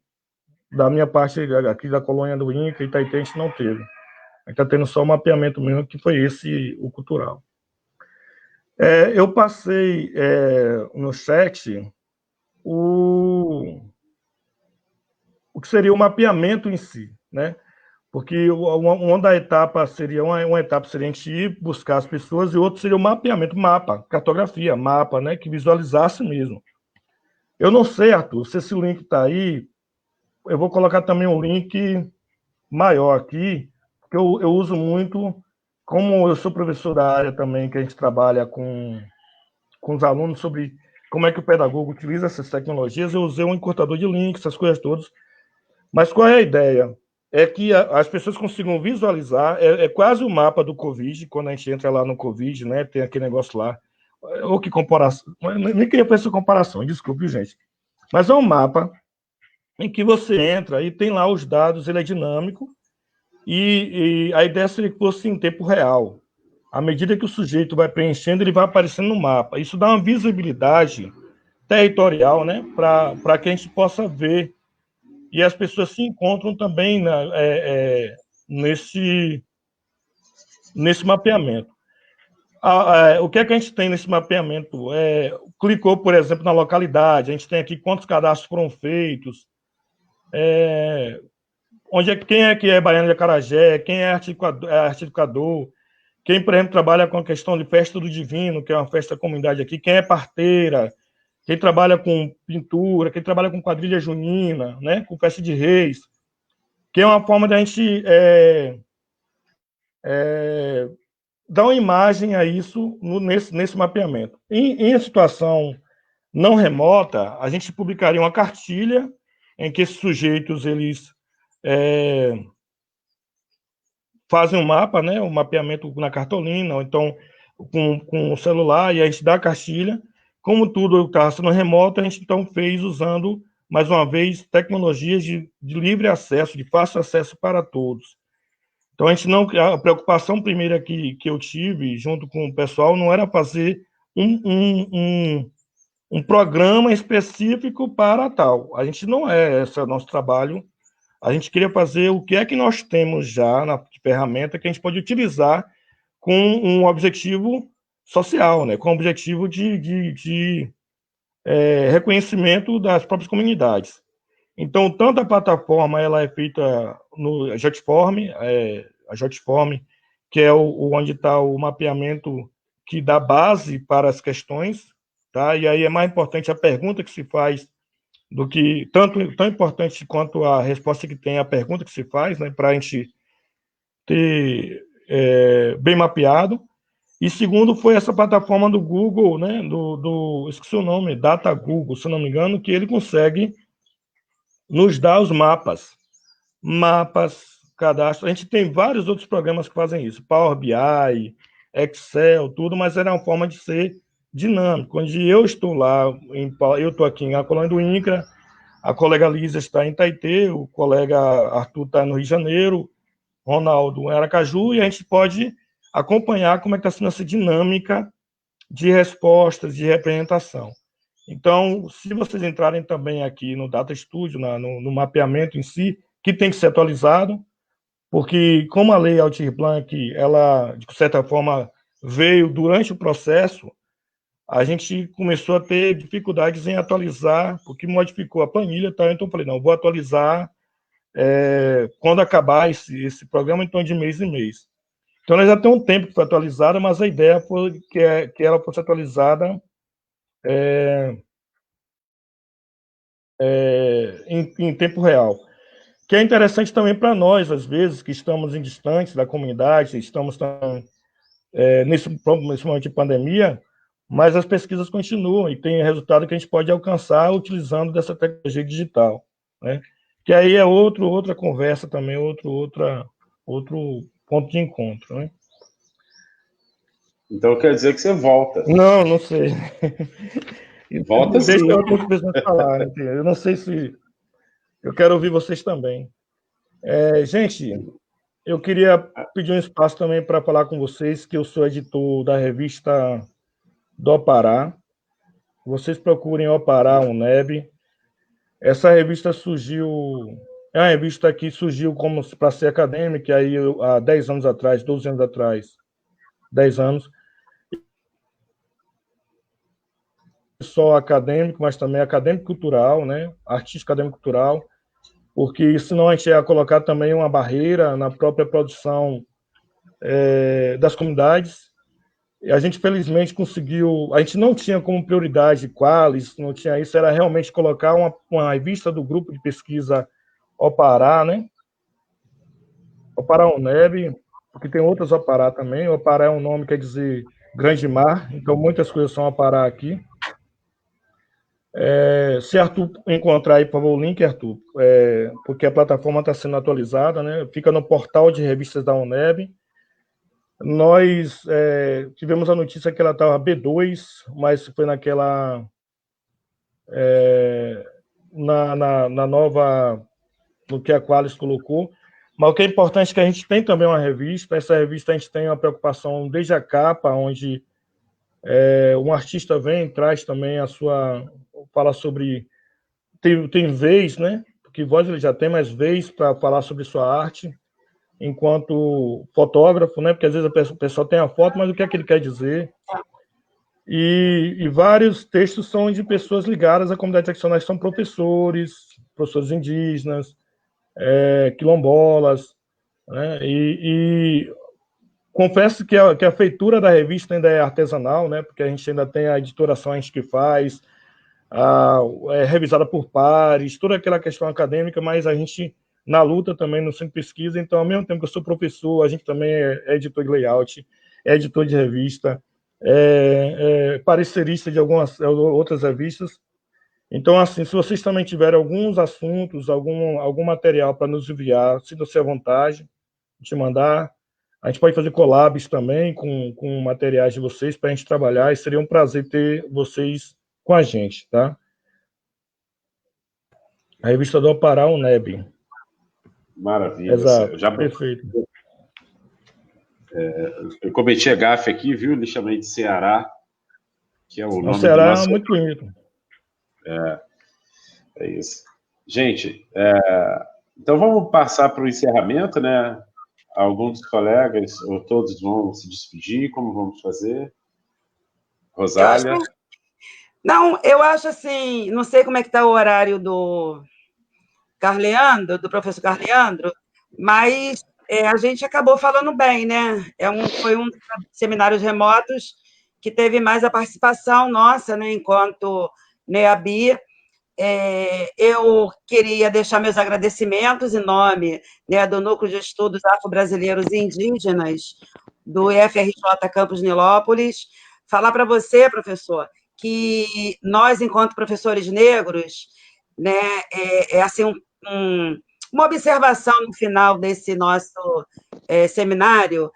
S2: da minha parte aqui da colônia do INCA e Itaité, a gente não teve. A gente está tendo só o mapeamento mesmo, que foi esse, o cultural. Eu passei no chat o que seria o mapeamento em si, né? Porque uma da etapa seria uma etapa seria a gente ir buscar as pessoas e outra seria o mapeamento, mapa, cartografia, mapa, né? Que visualizasse mesmo. Eu não sei, Arthur, se esse link está aí, eu vou colocar também um link maior aqui, porque eu uso muito, como eu sou professor da área também, que a gente trabalha com os alunos sobre como é que o pedagogo utiliza essas tecnologias, eu usei um encurtador de links, essas coisas todas. Mas qual é a ideia? É que as pessoas consigam visualizar, é quase o mapa do Covid, quando a gente entra lá no Covid, né, tem aquele negócio lá, ou que comparação, nem queria fazer essa comparação, desculpe, gente, mas é um mapa em que você entra e tem lá os dados, ele é dinâmico, e a ideia seria que fosse em tempo real. À medida que o sujeito vai preenchendo, ele vai aparecendo no mapa. Isso dá uma visibilidade territorial, né, para que a gente possa ver. E as pessoas se encontram também nesse mapeamento. O que é que a gente tem nesse mapeamento? Clicou, por exemplo, na localidade, a gente tem aqui quantos cadastros foram feitos, quem é que é baiano de acarajé, quem é artificador, quem, por exemplo, trabalha com a questão de festa do divino, que é uma festa da comunidade aqui, quem é parteira, quem trabalha com pintura, quem trabalha com quadrilha junina, né, com festa de reis, que é uma forma de a gente dar uma imagem a isso nesse mapeamento. Em situação não remota, a gente publicaria uma cartilha em que esses sujeitos eles fazem um mapa, né, um mapeamento na cartolina, ou então com o celular, e a gente dá a cartilha. Como tudo está sendo remoto, a gente então fez usando, mais uma vez, tecnologias de livre acesso, de fácil acesso para todos. Então, a preocupação primeira que eu tive, junto com o pessoal, não era fazer um programa específico para tal. A gente não esse é o nosso trabalho. a gente queria fazer o que é que nós temos já na ferramenta que a gente pode utilizar com um objetivo social, né? Com o objetivo de reconhecimento das próprias comunidades. Então, tanto a plataforma ela é feita no JotForm, a JotForm, que é onde está o mapeamento que dá base para as questões, tá? E aí é mais importante a pergunta que se faz do que tão importante quanto a resposta que tem a pergunta que se faz, né? Para a gente ter bem mapeado. E segundo foi essa plataforma do Google, né? Esqueci o nome, Data Google, se não me engano, que ele consegue nos dar os mapas, cadastro. A gente tem vários outros programas que fazem isso, Power BI, Excel, tudo, mas era uma forma de ser dinâmico. Onde eu estou lá, eu estou aqui na Colônia do INCRA, a colega Lígia está em Taitê, o colega Arthur está no Rio de Janeiro, Ronaldo em Aracaju, e a gente pode acompanhar como é que está sendo essa dinâmica de respostas, de representação. Então, se vocês entrarem também aqui no Data Studio, no mapeamento em si, que tem que ser atualizado, porque como a lei Aldir Blanc, ela, de certa forma, veio durante o processo, a gente começou a ter dificuldades em atualizar, porque modificou a planilha, tá? Então eu falei, não, vou atualizar quando acabar esse programa, então de mês em mês. Então ela já tem um tempo que foi atualizada, mas a ideia foi que ela fosse atualizada em tempo real. Que é interessante também para nós, às vezes, que estamos em distância da comunidade, estamos nesse momento de pandemia, mas as pesquisas continuam e tem resultado que a gente pode alcançar utilizando dessa tecnologia digital, né? Que aí é outra conversa também, outro ponto de encontro, né?
S1: Então quer dizer que você volta.
S2: Não sei.
S1: Volta sim.
S2: Deixa outras pessoas falarem. Eu não sei se... Eu quero ouvir vocês também. Gente, eu queria pedir um espaço também para falar com vocês, que eu sou editor da revista do Opará. Vocês procurem Opará UNEB. Essa revista surgiu... É uma revista que surgiu como para ser acadêmica, aí há 10 anos atrás, 12 anos atrás, 10 anos. Só acadêmico, mas também acadêmico-cultural, né? Artístico acadêmico-cultural, porque senão a gente ia colocar também uma barreira na própria produção das comunidades. E a gente, felizmente, conseguiu... A gente não tinha como prioridade qualis, não tinha isso, era realmente colocar uma revista do grupo de pesquisa Opará, né? Opará UNEB, porque tem outras Opará também. Opará é um nome que quer dizer grande mar, então muitas coisas são Opará aqui. Se Arthur encontrar aí, por favor, o link, Arthur, porque a plataforma está sendo atualizada, né? Fica no portal de revistas da UNEB. Nós tivemos a notícia que ela estava B2, mas foi naquela... na nova... no que a Qualis colocou. Mas o que é importante é que a gente tem também uma revista. Essa revista a gente tem uma preocupação desde a capa, onde um artista vem, traz também a sua... fala sobre... Tem vez, né? Porque voz ele já tem, mais vez para falar sobre sua arte, enquanto fotógrafo, né? Porque às vezes o pessoal tem a foto, mas o que é que ele quer dizer? E vários textos são de pessoas ligadas à comunidade tradicional, são professores indígenas, quilombolas, né? E confesso que a feitura da revista ainda é artesanal, né? Porque a gente ainda tem a editoração, a gente que faz, revisada por pares, toda aquela questão acadêmica, mas a gente, na luta também, no centro de pesquisa, então, ao mesmo tempo que eu sou professor, a gente também é editor de layout, é editor de revista, parecerista de algumas outras revistas. Então, assim, se vocês também tiverem alguns assuntos, algum material para nos enviar, sinta-se à vontade de mandar. A gente pode fazer collabs também com materiais de vocês para a gente trabalhar, e seria um prazer ter vocês com a gente, tá? A revista do Opará UNEB.
S1: Maravilha.
S2: Exato, perfeito.
S1: Eu cometi a gafe aqui, viu? Lhe chamei de Ceará, que é o nome do
S2: Ceará
S1: nosso...
S2: é muito bonito.
S1: É isso. Gente, Então, vamos passar para o encerramento, né? Alguns dos colegas, ou todos vão se despedir, como vamos fazer? Rosália?
S3: Não, eu acho assim, não sei como é que está o horário do Carleandro, do professor Carleandro, mas a gente acabou falando bem, né? Foi um dos seminários remotos que teve mais a participação nossa, né, enquanto NEABI. Eu queria deixar meus agradecimentos em nome, né, do Núcleo de Estudos Afro-Brasileiros e Indígenas, do IFRJ Campus Nilópolis, falar para você, professor, que nós, enquanto professores negros, né, assim, uma observação no final desse nosso seminário,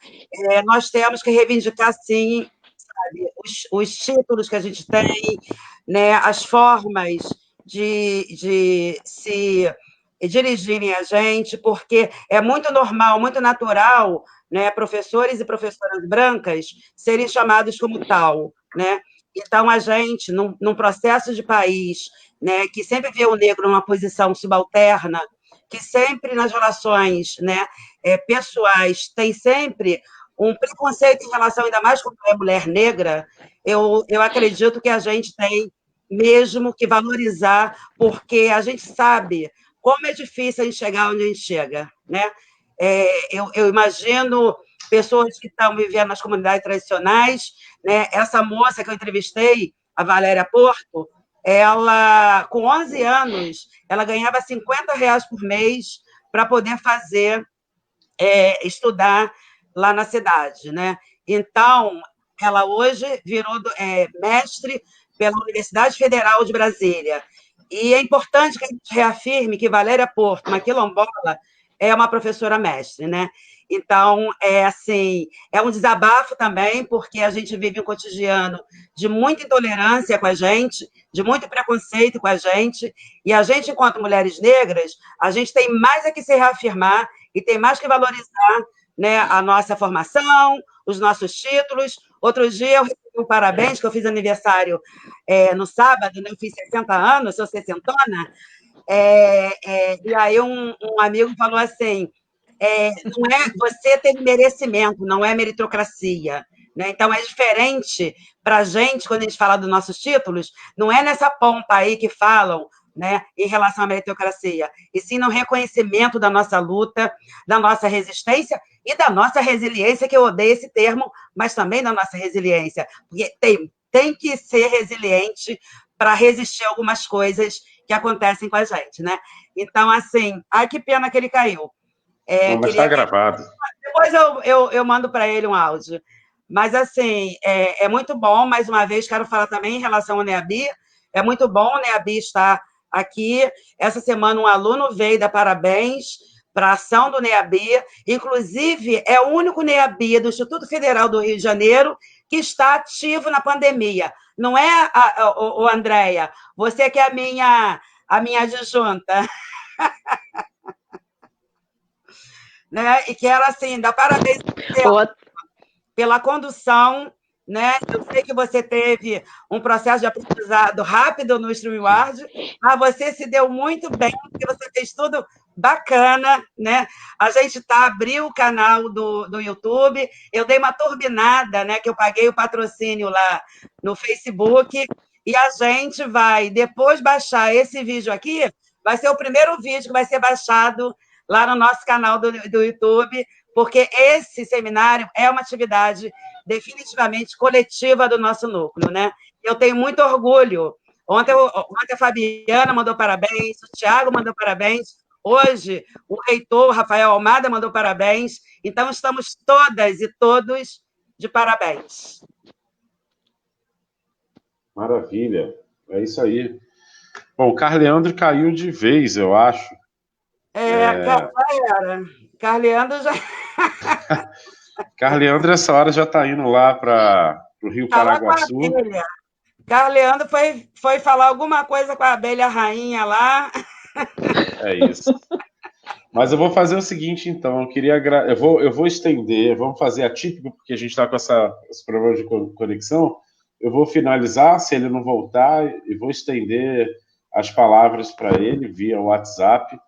S3: nós temos que reivindicar, sim, sabe, os títulos que a gente tem, né, as formas de se dirigirem a gente, porque é muito normal, muito natural, né, professores e professoras brancas serem chamados como tal, né? Então, a gente, num processo de país, né, que sempre vê o negro numa posição subalterna, que sempre nas relações, né, pessoais tem sempre um preconceito em relação, ainda mais quando é mulher negra, eu acredito que a gente tem mesmo que valorizar, porque a gente sabe como é difícil a gente chegar onde a gente chega, né? Eu imagino pessoas que estão vivendo nas comunidades tradicionais, né? Essa moça que eu entrevistei, a Valéria Porto, ela, com 11 anos, ela ganhava R$ 50 por mês para poder estudar lá na cidade, né? Então, ela hoje virou mestre pela Universidade Federal de Brasília. E é importante que a gente reafirme que Valéria Porto, uma quilombola, é uma professora mestre, né? Então, é um desabafo também, porque a gente vive um cotidiano de muita intolerância com a gente, de muito preconceito com a gente, e a gente, enquanto mulheres negras, a gente tem mais a que se reafirmar e tem mais que valorizar, né, a nossa formação, os nossos títulos. Outro dia eu recebi um parabéns, que eu fiz aniversário no sábado, né, eu fiz 60 anos, sou sessentona, e aí um amigo falou assim, não é, você tem merecimento, não é meritocracia. Né? Então, é diferente para a gente, quando a gente fala dos nossos títulos, não é nessa pompa aí que falam, né, em relação à meritocracia, e sim no reconhecimento da nossa luta, da nossa resistência e da nossa resiliência, que eu odeio esse termo, mas também da nossa resiliência, porque tem que ser resiliente para resistir a algumas coisas que acontecem com a gente, né? Então, assim, ai, que pena que ele caiu.
S1: Não, mas está gravado.
S3: Depois eu mando para ele um áudio. Mas, assim, é muito bom. Mais uma vez, quero falar também em relação ao NEABI. É muito bom o NEABI estar aqui. Essa semana, um aluno veio dar parabéns para a ação do NEABI. Inclusive, é o único NEABI do Instituto Federal do Rio de Janeiro que está ativo na pandemia. Não é, Andréia? Você que é a minha adjunta. Né? E quero, assim, dar parabéns pela condução, né? Eu sei que você teve um processo de aprendizado rápido no StreamYard, mas você se deu muito bem, porque você fez tudo bacana, né? A gente abriu o canal do YouTube, eu dei uma turbinada, né? Que eu paguei o patrocínio lá no Facebook, e a gente vai depois baixar esse vídeo aqui, vai ser o primeiro vídeo que vai ser baixado lá no nosso canal do YouTube, porque esse seminário é uma atividade definitivamente coletiva do nosso núcleo, né? Eu tenho muito orgulho. Ontem a Fabiana mandou parabéns, o Tiago mandou parabéns, hoje o reitor Rafael Almada mandou parabéns, então estamos todas e todos de parabéns.
S1: Maravilha, é isso aí. Bom, o Carleandro caiu de vez, eu acho.
S3: Carleandro já...
S1: Carleandro, essa hora, já está indo lá para o Rio Paraguaçu.
S3: Carleandro foi falar alguma coisa com a abelha rainha lá.
S1: É isso. Mas eu vou fazer o seguinte, então. Eu vou estender, vamos fazer atípico, porque a gente está com esse problema de conexão. Eu vou finalizar, se ele não voltar, e vou estender as palavras para ele via WhatsApp.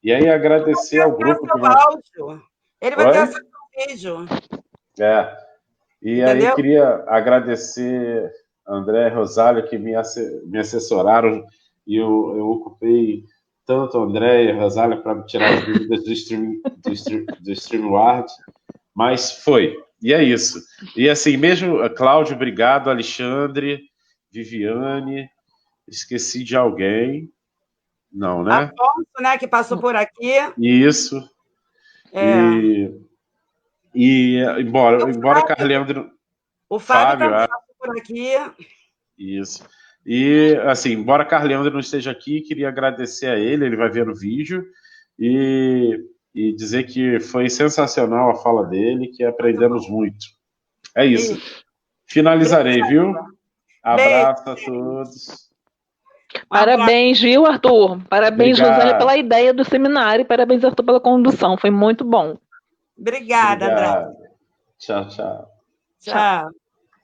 S1: E aí agradecer ao grupo que vai...
S3: áudio. Ele vai ter acesso ao vídeo.
S1: E
S3: Entendeu?
S1: aí queria agradecer André e Rosália, que me assessoraram, e eu ocupei tanto André e Rosália para me tirar as dúvidas do StreamYard, mas foi. E é isso. E assim, mesmo, Cláudio, obrigado, Alexandre, Viviane, esqueci de alguém. Não, né?
S3: Afonso, né, que passou por aqui.
S1: Isso. E embora Carleandro...
S3: O Fábio
S1: também
S3: passou por aqui.
S1: Isso. E, assim, embora Carleandro não esteja aqui, queria agradecer a ele vai ver no vídeo, e dizer que foi sensacional a fala dele, que aprendemos muito. É isso. Finalizarei, viu? Abraço a todos.
S6: Parabéns, viu, Arthur? Parabéns, Rosália, pela ideia do seminário, parabéns, Arthur, pela condução, foi muito bom.
S3: Obrigada, André.
S1: Tchau, tchau.
S3: Tchau.